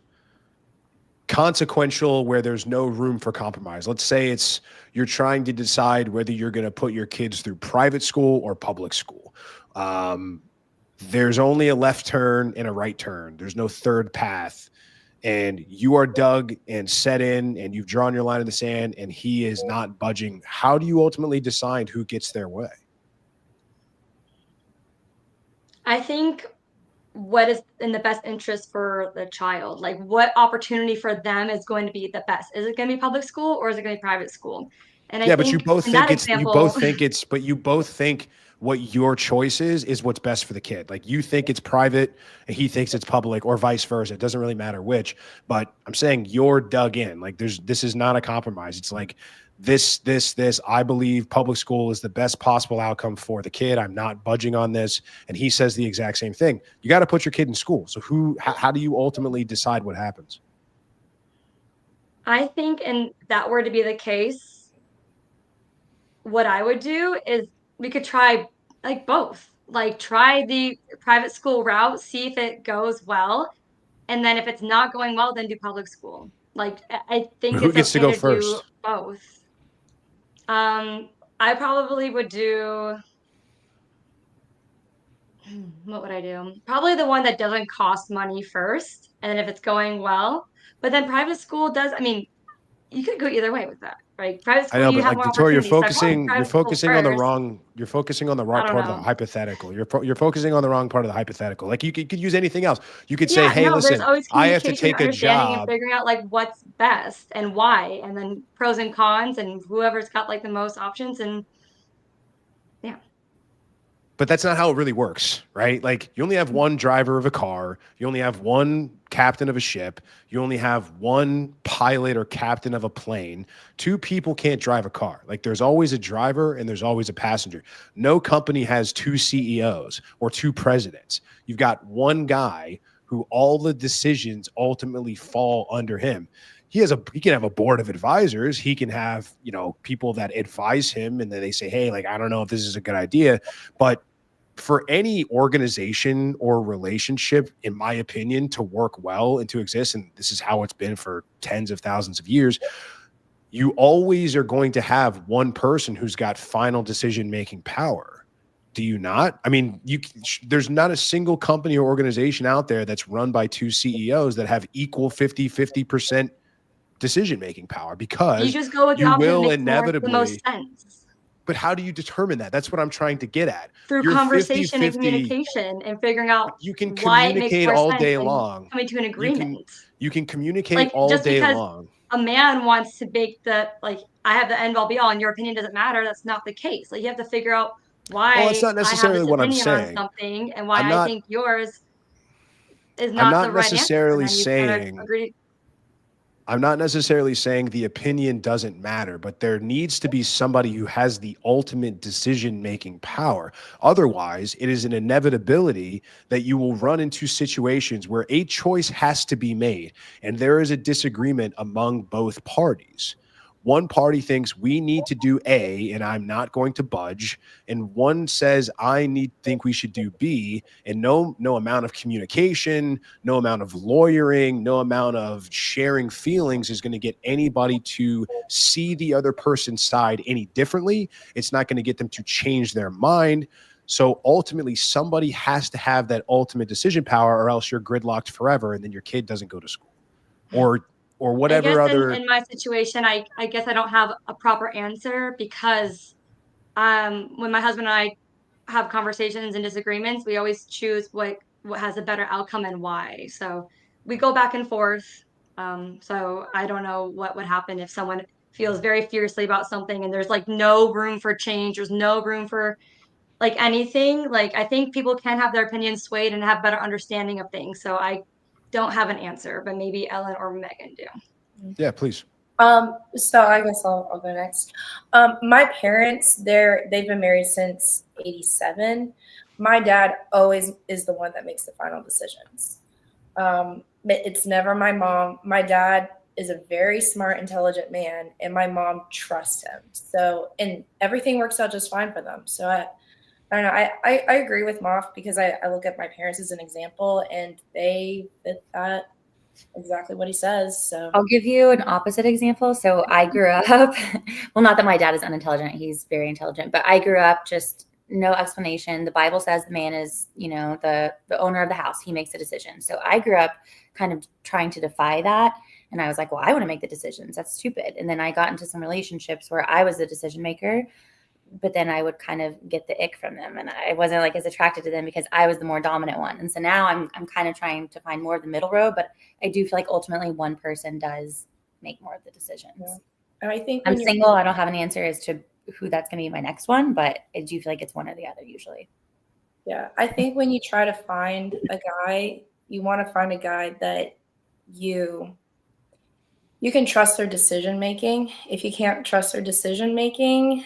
consequential, where there's no room for compromise. Let's say you're trying to decide whether you're going to put your kids through private school or public school. There's only a left turn and a right turn. There's no third path. And you are dug and set in and you've drawn your line in the sand and he is not budging. How do you ultimately decide who gets their way? I think what is in the best interest for the child, like what opportunity for them is going to be the best. Is it going to be public school or is it going to be private school? And I think but you both think but you both think what your choice is what's best for the kid. Like, you think it's private and he thinks it's public, or vice versa. It doesn't really matter which, but I'm saying you're dug in. Like, this is not a compromise. It's like this, I believe public school is the best possible outcome for the kid. I'm not budging on this. And he says the exact same thing. You got to put your kid in school. So how do you ultimately decide what happens? I think, and that were to be the case, what I would do is we could try like both. Like, try the private school route, see if it goes well, and then if it's not going well, then do public school. Like, I think Who it's gets to okay go to first? do both. I probably would do. What would I do? Probably the one that doesn't cost money first, and then if it's going well. But then private school does. I mean, you could go either way with that, right? Private I school, know, you but have like more Victoria, you're opportunities. So I focusing want private school on the first. wrong I don't part of the know. hypothetical. You're focusing on the wrong part of the hypothetical. Like you could use anything else. You could say, Yeah, hey, no, there's listen, always I have to communication, take a understanding, and job. figuring out like what's best and why, and then pros and cons, and whoever's got like the most options. And yeah, But that's not how it really works, right? Like you only have one driver of a car, you only have one captain of a ship, you only have one pilot or captain of a plane. Two people can't drive a car. Like there's always a driver and there's always a passenger. No company has two CEOs or two presidents. You've got one guy who all the decisions ultimately fall under him. He can have a board of advisors. He can have, people that advise him and then they say, hey, like, I don't know if this is a good idea. But for any organization or relationship, in my opinion, to work well and to exist, and this is how it's been for tens of thousands of years, you always are going to have one person who's got final decision-making power. Do you not? I mean, there's not a single company or organization out there that's run by two CEOs that have equal 50% decision-making power, because you just go with the you option that will makes inevitably. the most sense. But how do you determine that? That's what I'm trying to get at. Through You're conversation 50-50. and communication and figuring out You can why it makes communicate more all sense day and long. coming to an agreement. You can communicate Like all just day because long. a man wants to make I have the end all be all and your opinion doesn't matter, that's not the case. Like you have to figure out Well, that's why not I have necessarily this what I'm opinion on saying. something and why I'm I not. think yours is I'm not not the right answer. And necessarily then you kind of saying. agree. I'm not necessarily saying the opinion doesn't matter, but there needs to be somebody who has the ultimate decision-making power. Otherwise, it is an inevitability that you will run into situations where a choice has to be made, and there is a disagreement among both parties. One party thinks we need to do A, and I'm not going to budge, and one says think we should do B, and no amount of communication, no amount of lawyering, no amount of sharing feelings is going to get anybody to see the other person's side any differently. It's not going to get them to change their mind. So ultimately, somebody has to have that ultimate decision power, or else you're gridlocked forever, and then your kid doesn't go to school, or whatever I guess other. in my situation, I guess I don't have a proper answer because when my husband and I have conversations and disagreements, we always choose what has a better outcome and why. So we go back and forth. So I don't know what would happen if someone feels very fiercely about something and there's like no room for change. There's no room for like anything. Like I think people can have their opinions swayed and have better understanding of things. So I don't have an answer, but maybe Ellen or Megan do. Yeah, please. So I guess I'll go next. My parents, they've been married since '87. My dad always is the one that makes the final decisions. But it's never my mom. My dad is a very smart, intelligent man, and my mom trusts him. So, and everything works out just fine for them. So I don't know. I agree with Moff because I look at my parents as an example, and they fit that exactly what he says. So I'll give you an opposite example. So I grew up, well, not that my dad is unintelligent. He's very intelligent, but I grew up just no explanation. The Bible says the man is, the owner of the house. He makes the decision. So I grew up kind of trying to defy that. And I was like, well, I want to make the decisions. That's stupid. And then I got into some relationships where I was the decision maker, but then I would kind of get the ick from them. And I wasn't like as attracted to them because I was the more dominant one. And so now I'm kind of trying to find more of the middle road, but I do feel like ultimately one person does make more of the decisions. Yeah. And I think I'm single. I don't have an answer as to who that's going to be my next one, but I do feel like it's one or the other usually. Yeah. I think when you try to find a guy, you want to find a guy that you can trust their decision making. If you can't trust their decision making,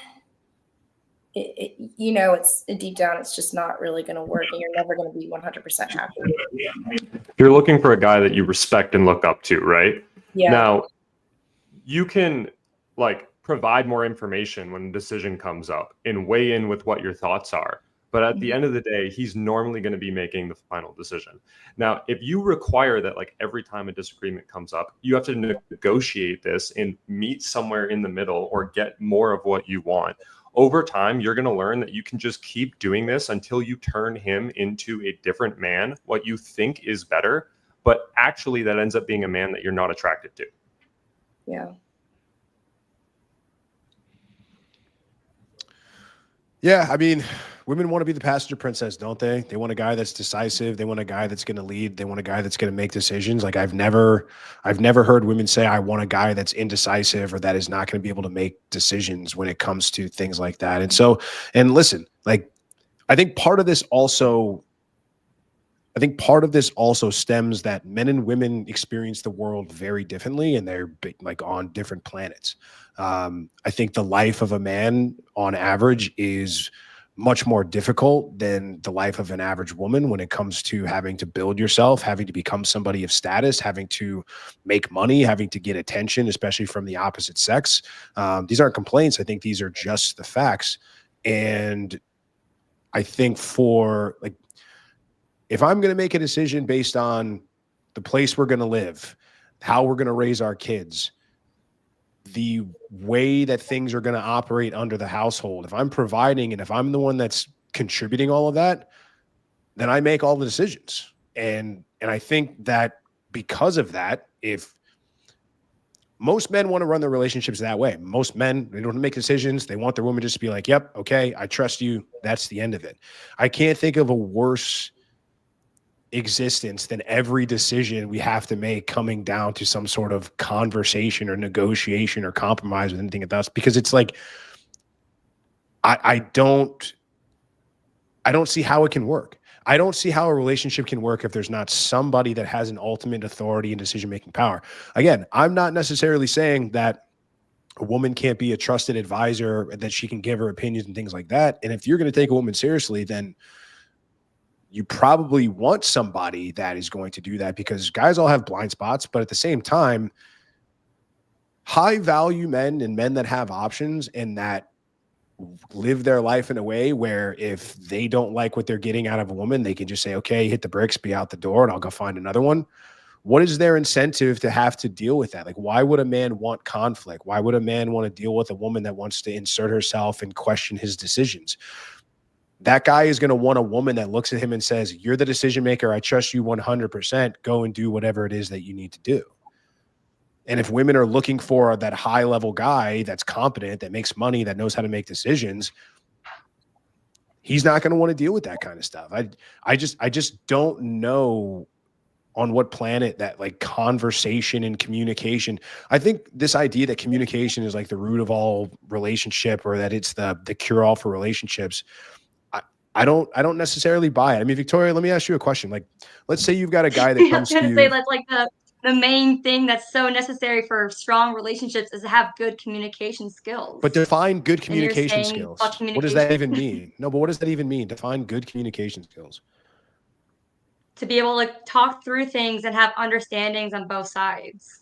it's deep down, it's just not really going to work, and you're never going to be 100% happy. You're looking for a guy that you respect and look up to, right? Yeah. Now, you can provide more information when a decision comes up and weigh in with what your thoughts are. But at the end of the day, he's normally going to be making the final decision. Now, if you require that every time a disagreement comes up, you have to negotiate this and meet somewhere in the middle or get more of what you want. Over time, you're going to learn that you can just keep doing this until you turn him into a different man, what you think is better, but actually that ends up being a man that you're not attracted to. Yeah. Yeah, I mean, women want to be the passenger princess, don't they? They want a guy that's decisive. They want a guy that's going to lead. They want a guy that's going to make decisions. Like I've never heard women say, I want a guy that's indecisive or that is not going to be able to make decisions when it comes to things like that. And so, and listen, like I think part of this also stems that men and women experience the world very differently, and they're like on different planets. I think the life of a man on average is much more difficult than the life of an average woman when it comes to having to build yourself, having to become somebody of status, having to make money, having to get attention, especially from the opposite sex. These aren't complaints. I think these are just the facts. And I think for like, if I'm going to make a decision based on the place we're going to live, how we're going to raise our kids, the way that things are going to operate under the household, if I'm providing and if I'm the one that's contributing all of that, then I make all the decisions. And I think that because of that, if most men want to run their relationships that way, most men, they don't make decisions. They want their woman just to be like, yep, okay, I trust you. That's the end of it. I can't think of a worse existence than every decision we have to make coming down to some sort of conversation or negotiation or compromise with anything else, because it's like I don't see how it can work. I don't see how a relationship can work if there's not somebody that has an ultimate authority and decision-making power. Again, I'm not necessarily saying that a woman can't be a trusted advisor, that she can give her opinions and things like that. And if you're going to take a woman seriously, then you probably want somebody that is going to do that, because guys all have blind spots. But at the same time, high value men and men that have options and that live their life in a way where if they don't like what they're getting out of a woman, they can just say, okay, hit the bricks, be out the door, and I'll go find another one. What is their incentive to have to deal with that? Like, why would a man want conflict? Why would a man want to deal with a woman that wants to insert herself and question his decisions? That guy is going to want a woman that looks at him and says, you're the decision maker. I trust you 100%. Go and do whatever it is that you need to do. And if women are looking for that high level guy that's competent, that makes money, that knows how to make decisions, he's not going to want to deal with that kind of stuff. I just don't know on what planet that like conversation and communication. I think this idea that communication is like the root of all relationship, or that it's the cure all for relationships, I don't necessarily buy it. I mean, Victoria, let me ask you a question. Like, let's say you've got a guy that comes to you. Say that's like the main thing that's so necessary for strong relationships is to have good communication skills. But define good communication skills. What does that even mean? No, but what does that even mean? Define good communication skills. To be able to talk through things and have understandings on both sides.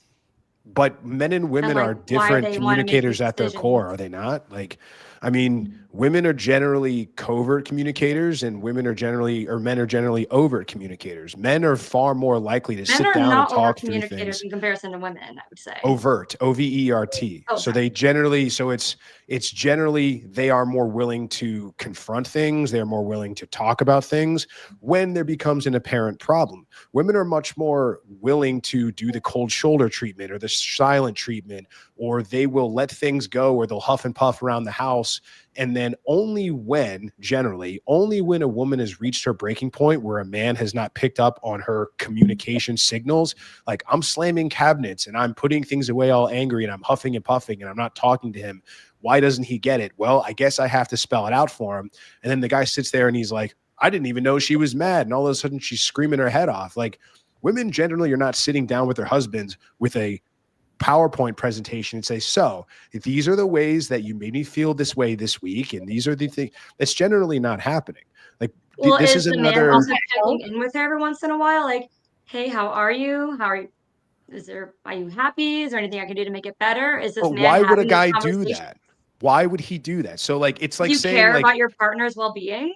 But men and women are different communicators at their core, are they not? Like, I mean, women are generally covert communicators, and men are generally overt communicators. Men are far more likely to sit down and talk through things. In comparison to women, I would say. Overt, O-V-E-R-T. Okay. So they generally, it's generally, they are more willing to confront things. They're more willing to talk about things when there becomes an apparent problem. Women are much more willing to do the cold shoulder treatment or the silent treatment, or they will let things go, or they'll huff and puff around the house. And then only when a woman has reached her breaking point where a man has not picked up on her communication signals, like I'm slamming cabinets and I'm putting things away all angry and I'm huffing and puffing and I'm not talking to him. Why doesn't he get it? Well, I guess I have to spell it out for him. And then the guy sits there and he's like, I didn't even know she was mad. And all of a sudden she's screaming her head off. Like, women generally are not sitting down with their husbands with a PowerPoint presentation and say, so these are the ways that you made me feel this way this week, and these are the things. That's generally not happening. Like, well, this is another. Man also checking in with her every once in a while, like, hey, how are you? Are you happy? Is there anything I can do to make it better? Is this man? Why would a guy do that? Why would he do that? So like, it's like saying, you care about your partner's well-being.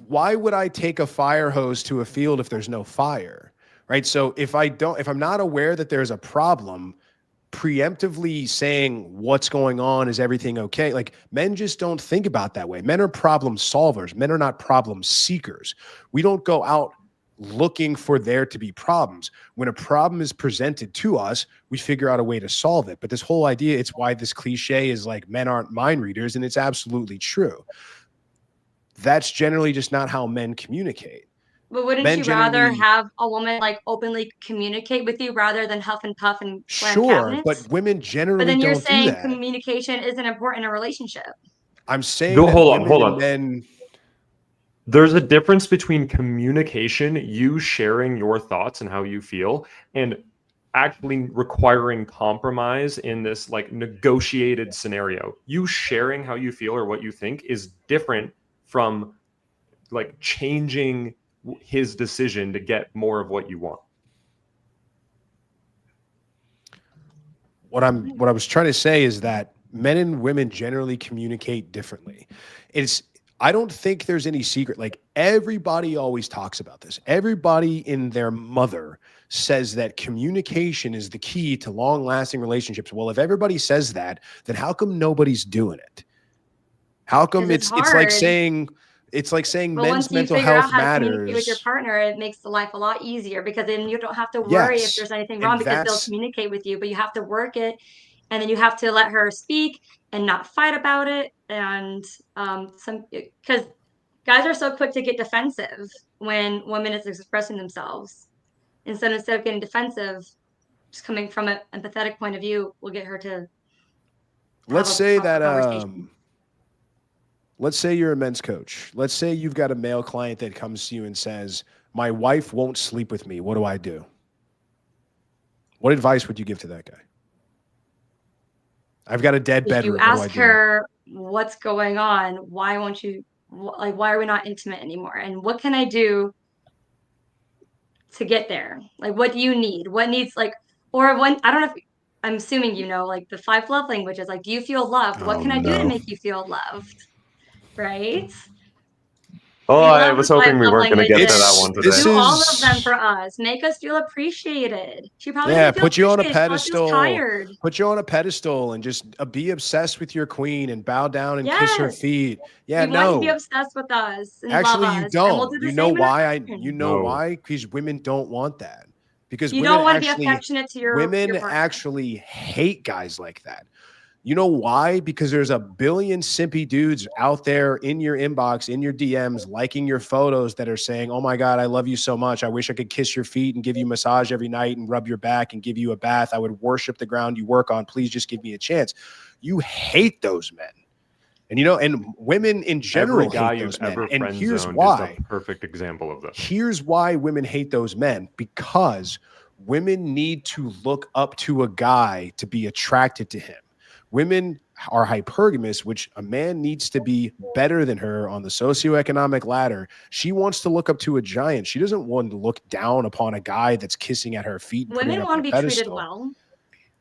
Why would I take a fire hose to a field if there's no fire? Right. So if I'm not aware that there's a problem, preemptively saying what's going on, is everything okay? Like, men just don't think about that way. Men are problem solvers. Men are not problem seekers. We don't go out looking for there to be problems. When a problem is presented to us, we figure out a way to solve it. But this whole idea, it's why this cliche is like men aren't mind readers, and it's absolutely true. That's generally just not how men communicate. But wouldn't Men you rather generally- have a woman like openly communicate with you rather than huff and puff and slam Sure, cabinets? but women generally But then you're don't do saying that. communication isn't important in a relationship. I'm saying No, that hold women on. and men. There's a difference between communication, you sharing your thoughts and how you feel, and actually requiring compromise in this like negotiated scenario. You sharing how you feel or what you think is different from like changing his decision to get more of what you want. What I was trying to say is that men and women generally communicate differently. I don't think there's any secret. Like, everybody always talks about this. Everybody in their mother says that communication is the key to long-lasting relationships. Well, if everybody says that, then how come nobody's doing it? How come 'Cause it's like hard. saying But men's once you mental figure health out how to communicate with your matters? partner, it makes the life a lot easier because then you don't have to worry if Yes, there's anything and wrong because they'll that's- communicate with you, but you have to work it and then you have to let her speak and not fight about it. And because guys are so quick to get defensive when women is expressing themselves. And so instead of getting defensive, just coming from an empathetic point of view, will get her to Let's have a say proper that conversation. let's say you're a men's coach. Let's say you've got a male client that comes to you and says, "My wife won't sleep with me. What do I do?" What advice would you give to that guy? I've got a dead If bedroom. you What do I ask do? her what's going on, why won't you, like, why are we not intimate anymore? And what can I do to get there? Like, what do you need? What needs, like, or when, I don't know if, I'm assuming you know, like the 5 love languages, like, do you feel loved? What Oh, can I do to no. make you feel loved? Right? Oh, We I love was the 5 hoping we love weren't going to get to that languages. one This today. Do all of them is- for us. Make us feel appreciated. She probably Yeah, doesn't feel put you on a appreciated. She probably pedestal. feels tired. Put you on a pedestal and just be obsessed with your queen and bow down and kiss her Yes. feet. Yeah, We want you to be no. obsessed with us and Actually, love you us. And we'll don't. do the You same know in why? return. You know No. why? Because women don't want that. Because You women don't want to be actually affectionate to your partner. actually hate guys like that. You know why? Because there's a billion simpy dudes out there in your inbox, in your DMs, liking your photos that are saying, "Oh my God, I love you so much. I wish I could kiss your feet and give you a massage every night and rub your back and give you a bath. I would worship the ground you work on. Please just give me a chance." You hate those men. And and women in general Every guy hate you've those men. ever And friend here's zoned why. is the perfect example of this. Here's why women hate those men, because women need to look up to a guy to be attracted to him. Women are hypergamous, which a man needs to be better than her on the socioeconomic ladder. She wants to look up to a giant. She doesn't want to look down upon a guy that's kissing at her feet. And putting Women her up want on to a be treated pedestal. well.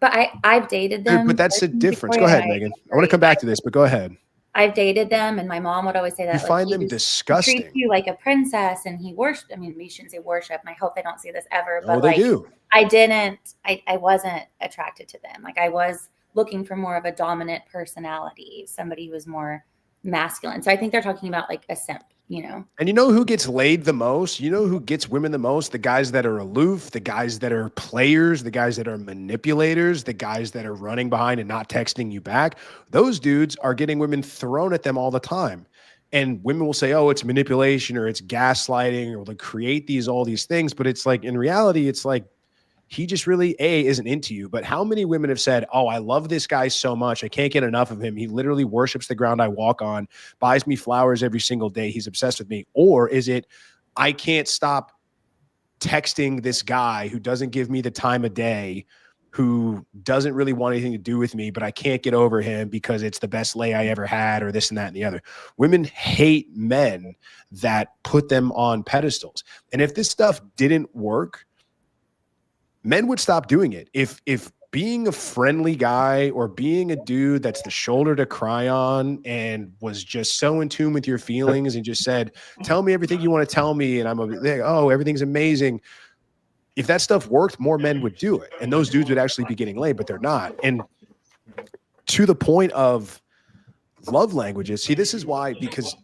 But I've dated them. Dude, but that's the difference. Go Victoria ahead, and I Megan. I want to come back to this, but go ahead. I've dated them, and my mom would always say that You find them he disgusting. treats you like a princess, and he worship. I mean, we shouldn't say worship, and I hope they don't say this ever. Oh, But they like, do. I wasn't attracted to them. Like, I was looking for more of a dominant personality, somebody who was more masculine. So I think they're talking about like a simp, And you know who gets laid the most? You know who gets women the most? The guys that are aloof, the guys that are players, the guys that are manipulators, the guys that are running behind and not texting you back. Those dudes are getting women thrown at them all the time. And women will say, "Oh, it's manipulation or it's gaslighting," or they'll create all these things. But it's like, in reality, it's like, he just really isn't into you. But how many women have said, "Oh, I love this guy so much. I can't get enough of him. He literally worships the ground I walk on, buys me flowers every single day. He's obsessed with me." Or is it, "I can't stop texting this guy who doesn't give me the time of day, who doesn't really want anything to do with me, but I can't get over him because it's the best lay I ever had," or this and that and the other. Women hate men that put them on pedestals. And if this stuff didn't work, men would stop doing it. If being a friendly guy or being a dude that's the shoulder to cry on and was just so in tune with your feelings and just said, "Tell me everything you want to tell me," and I'm like, "Oh, everything's amazing." If that stuff worked, more men would do it. And those dudes would actually be getting laid, but they're not. And to the point of love languages, see, this is why, because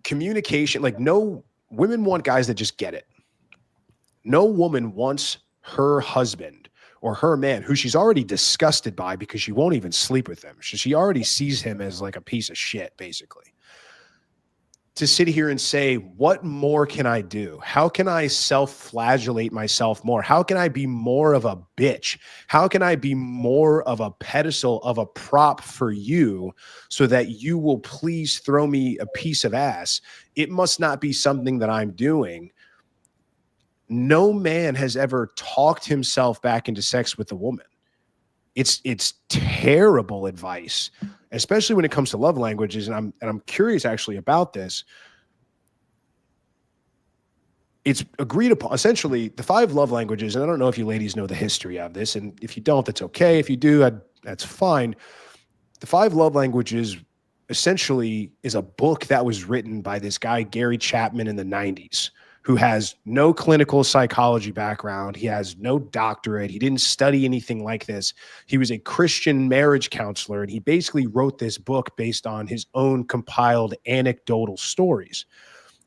communication, like, no, women want guys that just get it. No woman wants her husband or her man, who she's already disgusted by because she won't even sleep with him. She already sees him as like a piece of shit, basically. To sit here and say, what more can I do? How can I self-flagellate myself more? How can I be more of a bitch? How can I be more of a pedestal, of a prop for you so that you will please throw me a piece of ass? It must not be something that I'm doing. No man has ever talked himself back into sex with a woman. It's terrible advice, especially when it comes to love languages. And I'm curious actually about this. It's agreed upon, essentially, the 5 love languages. And I don't know if you ladies know the history of this. And if you don't, that's okay. If you do, that's fine. The 5 love languages essentially is a book that was written by this guy, Gary Chapman, in the 90s, who has no clinical psychology background. He has no doctorate. He didn't study anything like this. He was a Christian marriage counselor, and he basically wrote this book based on his own compiled anecdotal stories.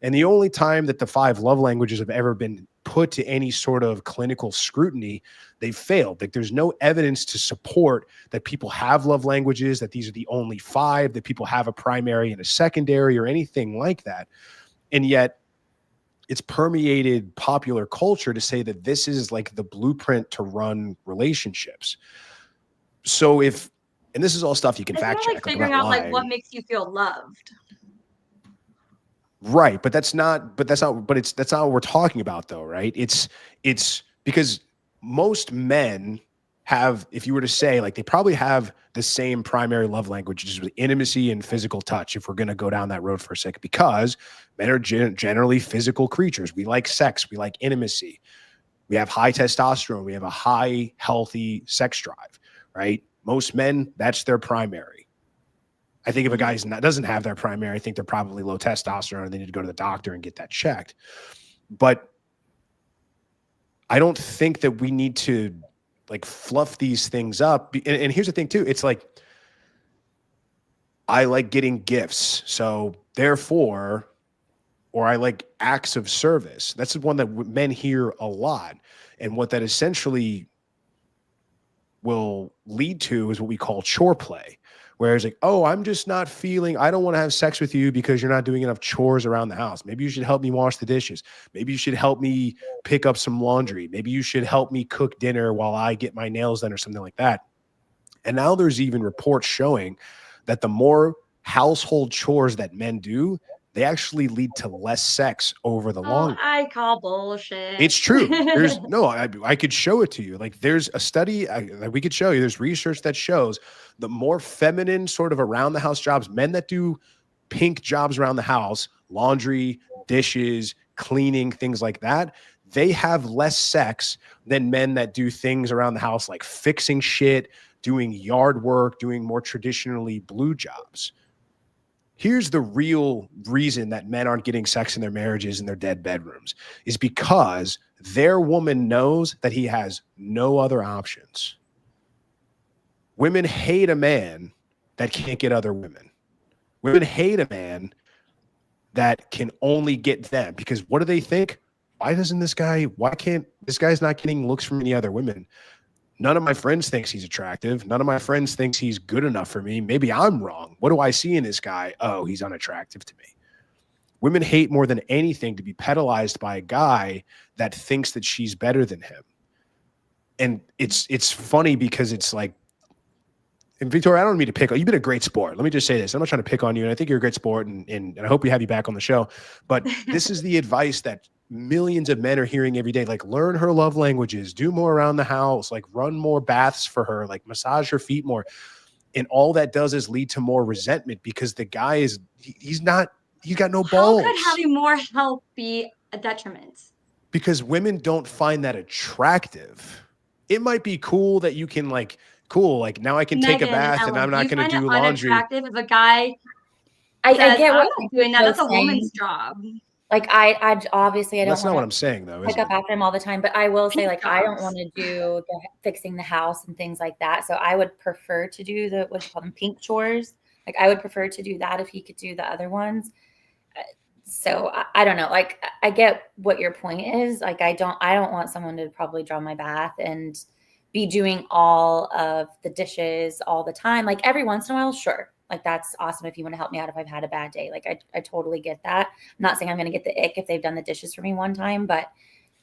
And the only time that the 5 love languages have ever been put to any sort of clinical scrutiny, they failed. Like, there's no evidence to support that people have love languages, that these are the only 5, that people have a primary and a secondary or anything like that. And yet it's permeated popular culture to say that this is like the blueprint to run relationships. So and this is all stuff you can fact check. Like figuring out like what makes you feel loved. Right. But that's not what we're talking about though. Right. It's because most men have, if you were to say, like, they probably have the same primary love language, just with intimacy and physical touch, if we're going to go down that road for a second, because men are generally physical creatures. We like sex. We like intimacy. We have high testosterone. We have a high, healthy sex drive, right? Most men, that's their primary. I think if a guy doesn't have their primary, I think they're probably low testosterone and they need to go to the doctor and get that checked. But I don't think that we need to like fluff these things up. And here's the thing too. It's like, I like getting gifts. So therefore, or I like acts of service. That's the one that men hear a lot. And what that essentially will lead to is what we call chore play. Whereas like, oh, I don't want to have sex with you because you're not doing enough chores around the house. Maybe you should help me wash the dishes. Maybe you should help me pick up some laundry. Maybe you should help me cook dinner while I get my nails done or something like that. And now there's even reports showing that the more household chores that men do, they actually lead to less sex over the long run. I call bullshit. It's true. I could show it to you. Like, there's a study that we could show you. There's research that shows the more feminine sort of around the house jobs, men that do pink jobs around the house, laundry, dishes, cleaning, things like that, they have less sex than men that do things around the house like fixing shit, doing yard work, doing more traditionally blue jobs. Here's the real reason that men aren't getting sex in their marriages in their dead bedrooms, is because their woman knows that he has no other options. Women hate a man that can't get other women. Women hate a man that can only get them, because what do they think? Why can't this guy's not getting looks from any other women? None of my friends thinks he's attractive. None of my friends thinks he's good enough for me. Maybe I'm wrong. What do I see in this guy? Oh, he's unattractive to me. Women hate more than anything to be pedalized by a guy that thinks that she's better than him. And it's funny because it's like, and Victoria, I don't mean to pick on you. You've been a great sport. Let me just say this. I'm not trying to pick on you. And I think you're a great sport. And I hope we have you back on the show. But this is the advice that millions of men are hearing every day. Like, learn her love languages, do more around the house, like run more baths for her, like massage her feet more. And all that does is lead to more resentment, because the guy he's got no balls. How could having more help be a detriment? Because women don't find that attractive. It might be cool that you can like now I can take a bath and I'm not going to do laundry. Unattractive if a guy I get what I'm doing that. That's a woman's job. Like, I obviously I don't. That's not what I'm saying though. Pick up after him all the time, but I will say, like, I don't want to do the fixing the house and things like that. So I would prefer to do what you call them, pink chores. Like, I would prefer to do that if he could do the other ones. So I don't know. Like, I get what your point is. Like, I don't want someone to probably draw my bath and be doing all of the dishes all the time. Like, every once in a while, sure. Like, that's awesome if you want to help me out if I've had a bad day. Like, I totally get that. I'm not saying I'm going to get the ick if they've done the dishes for me one time, but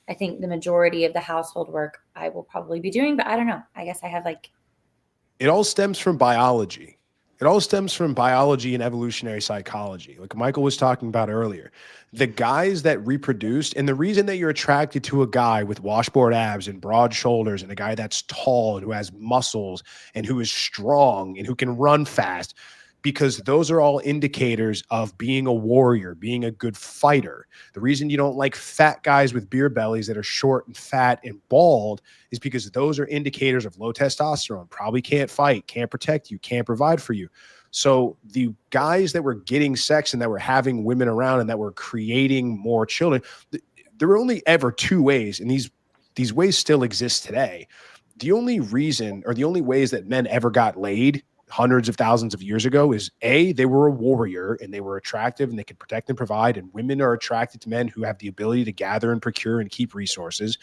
I think the majority of the household work I will probably be doing. But I don't know. I guess I have like. It all stems from biology. It all stems from biology and evolutionary psychology. Like Michael was talking about earlier, the guys that reproduced, and the reason that you're attracted to a guy with washboard abs and broad shoulders and a guy that's tall and who has muscles and who is strong and who can run fast, because those are all indicators of being a warrior, being a good fighter. The reason you don't like fat guys with beer bellies that are short and fat and bald is because those are indicators of low testosterone, probably can't fight, can't protect you, can't provide for you. So the guys that were getting sex and that were having women around and that were creating more children, there were only ever two ways, and these ways still exist today. The only reason, or the only ways that men ever got laid hundreds of thousands of years ago is A, they were a warrior and they were attractive and they could protect and provide, and women are attracted to men who have the ability to gather and procure and keep resources.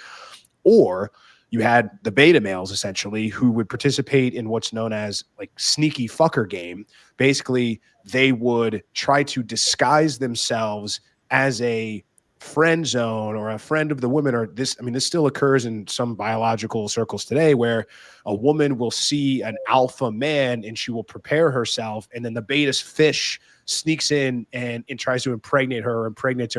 Or you had the beta males essentially who would participate in what's known as like sneaky fucker game. Basically, they would try to disguise themselves as a friend zone or a friend of the woman, or this still occurs in some biological circles today, where a woman will see an alpha man and she will prepare herself, and then the beta fish sneaks in and tries to impregnate her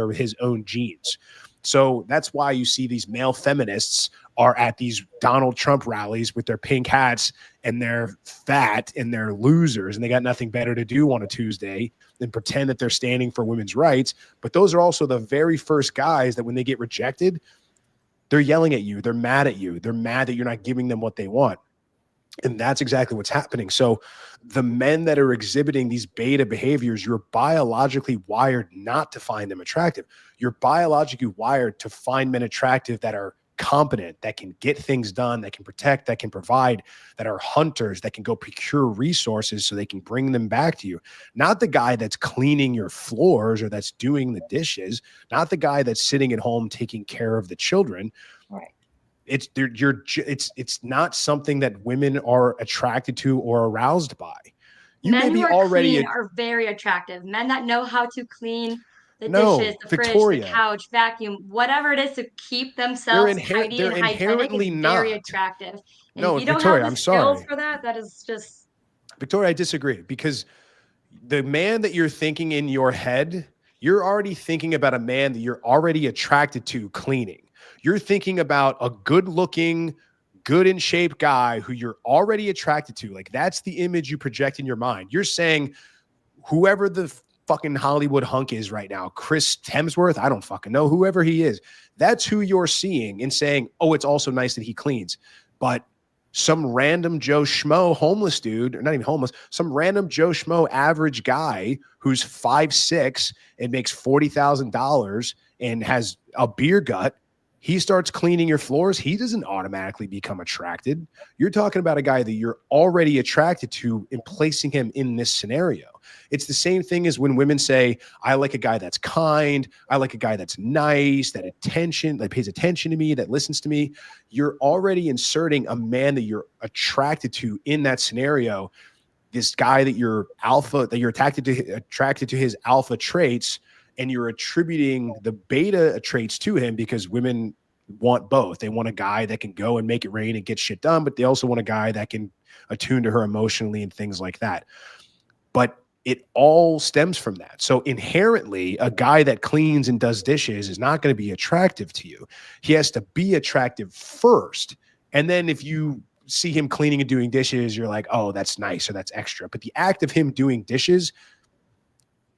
with his own genes. So that's why you see these male feminists are at these Donald Trump rallies with their pink hats and they're fat and they're losers and they got nothing better to do on a Tuesday than pretend that they're standing for women's rights. But those are also the very first guys that when they get rejected, they're yelling at you. They're mad at you. They're mad that you're not giving them what they want. And that's exactly what's happening. So the men that are exhibiting these beta behaviors, you're biologically wired not to find them attractive. You're biologically wired to find men attractive that are competent, that can get things done, that can protect, that can provide, that are hunters, that can go procure resources so they can bring them back to you. Not the guy that's cleaning your floors or that's doing the dishes, not the guy that's sitting at home taking care of the children. Right. It's not something that women are attracted to or aroused by. You Men may be who are already clean are very attractive. Men that know how to clean the No, dishes, the Victoria. fridge, the couch, vacuum, whatever it is to keep themselves tidy they're and hygienic inherently is very not. attractive. And No, if you don't Victoria, have I'm the skills sorry. for that, that is just Victoria, I disagree, because the man that you're thinking in your head, you're already thinking about a man that you're already attracted to cleaning. You're thinking about a good-looking, good in shape guy who you're already attracted to. Like, that's the image you project in your mind. You're saying whoever the fucking Hollywood hunk is right now, Chris Hemsworth, I don't fucking know, whoever he is, that's who you're seeing and saying, oh, it's also nice that he cleans. But some random Joe Schmo homeless dude, or not even homeless, some random Joe Schmo average guy who's 5'6" and makes $40,000 and has a beer gut, he starts cleaning your floors, he doesn't automatically become attracted. You're talking about a guy that you're already attracted to and placing him in this scenario. It's the same thing as when women say, I like a guy that's kind, I like a guy that's nice, that pays attention to me, that listens to me. You're already inserting a man that you're attracted to in that scenario. This guy that you're attracted to his alpha traits, and you're attributing the beta traits to him because women want both. They want a guy that can go and make it rain and get shit done, but they also want a guy that can attune to her emotionally and things like that. But it all stems from that. So inherently, a guy that cleans and does dishes is not going to be attractive to you. He has to be attractive first. And then if you see him cleaning and doing dishes, you're like, oh, that's nice or that's extra. But the act of him doing dishes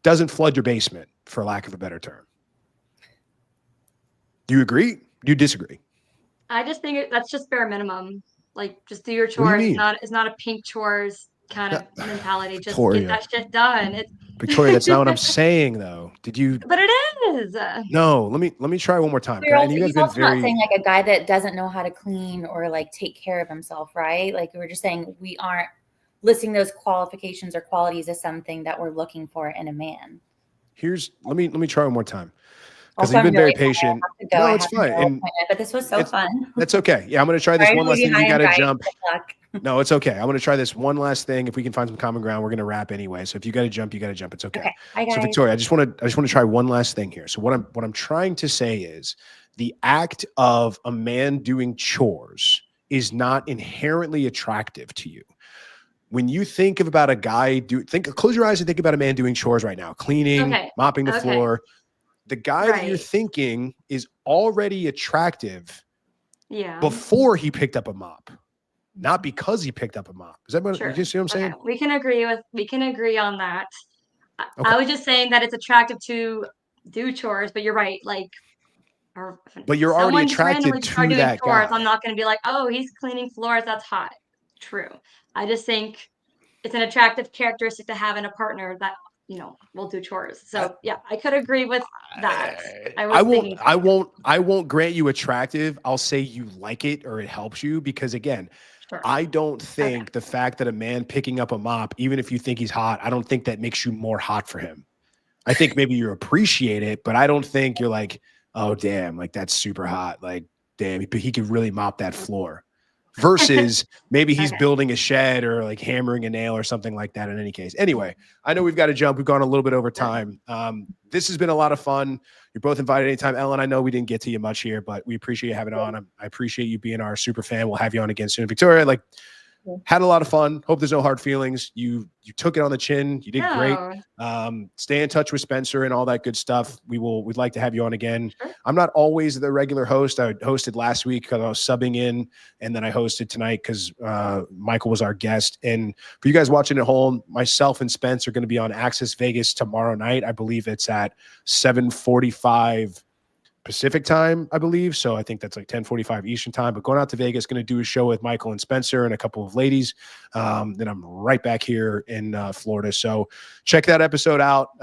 doesn't flood your basement, for lack of a better term. Do you agree? Do you disagree? I just think that's just bare minimum. Like, just do your do you chores. mean? It's not a pink chores kind of mentality. Just Victoria. get that shit done. Victoria, that's not what I'm saying, though. Did you? But it is. No. Let me try one more time. You're And you guys he's been also not very. saying like a guy that doesn't know how to clean or like take care of himself, right? Like, we're just saying we aren't listing those qualifications or qualities as something that we're looking for in a man. let me try one more time. Because Also, you've I'm been very really sorry. I patient. have to go. No, I it's have fine. no And appointment, but this was so fun. that's okay. Yeah, I'm going to try this Sorry one to last leave thing. you If you high got and to dry. jump. Good luck. No, it's okay. I'm going to try this one last thing. If we can find some common ground, we're going to wrap anyway. So if you got to jump, you got to jump. It's okay. Okay. Bye, guys. So Victoria, I just want to try one last thing here. So what I'm trying to say is the act of a man doing chores is not inherently attractive to you. When you think about a guy close your eyes and think about a man doing chores right now, cleaning, Okay. mopping the Okay. floor. The guy that you're Right. thinking is already attractive Yeah. before he picked up a mop, not because he picked up a mop. Is that what Sure. you just see what I'm saying? Okay. We can agree on that. Okay. I was just saying that it's attractive to do chores, but you're right. Like, or But you're already someone just randomly attracted start to doing that chores, guy. I'm not going to be like, oh, he's cleaning floors. That's hot. True. I just think it's an attractive characteristic to have in a partner that, will do chores. So yeah, I could agree with that. I won't grant you attractive. I'll say you like it or it helps you because again, Sure. I don't think the fact that a man picking up a mop, even if you think he's hot, I don't think that makes you more hot for him. I think maybe you appreciate it, but I don't think you're like, oh damn, like that's super hot. Like, damn, he could really mop that floor. Versus maybe he's building a shed or like hammering a nail or something like that in any case. Anyway, I know we've got to jump. We've gone a little bit over time. This has been a lot of fun. You're both invited anytime. Ellen, I know we didn't get to you much here, but we appreciate you having on. I appreciate you being our super fan. We'll have you on again soon. Victoria, had a lot of fun. Hope there's no hard feelings. You took it on the chin. You did great. Stay in touch with Spencer and all that good stuff. We'd like to have you on again. Sure. I'm not always the regular host. I hosted last week because I was subbing in, and then I hosted tonight because Michael was our guest. And for you guys watching at home, myself and Spence are going to be on Access Vegas tomorrow night. I believe it's at 7:45 Pacific time, I believe. So I think that's like 10:45 Eastern time, but going out to Vegas, going to do a show with Michael and Spencer and a couple of ladies. Then I'm right back here in Florida. So check that episode out.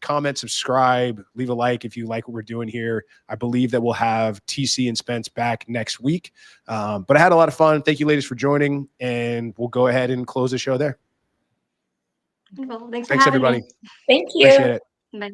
Comment, subscribe, leave a like if you like what we're doing here. I believe that we'll have TC and Spence back next week. But I had a lot of fun. Thank you ladies for joining, and we'll go ahead and close the show there. Well, thanks Thanks for having everybody. me. Thank you. Appreciate it. Bye.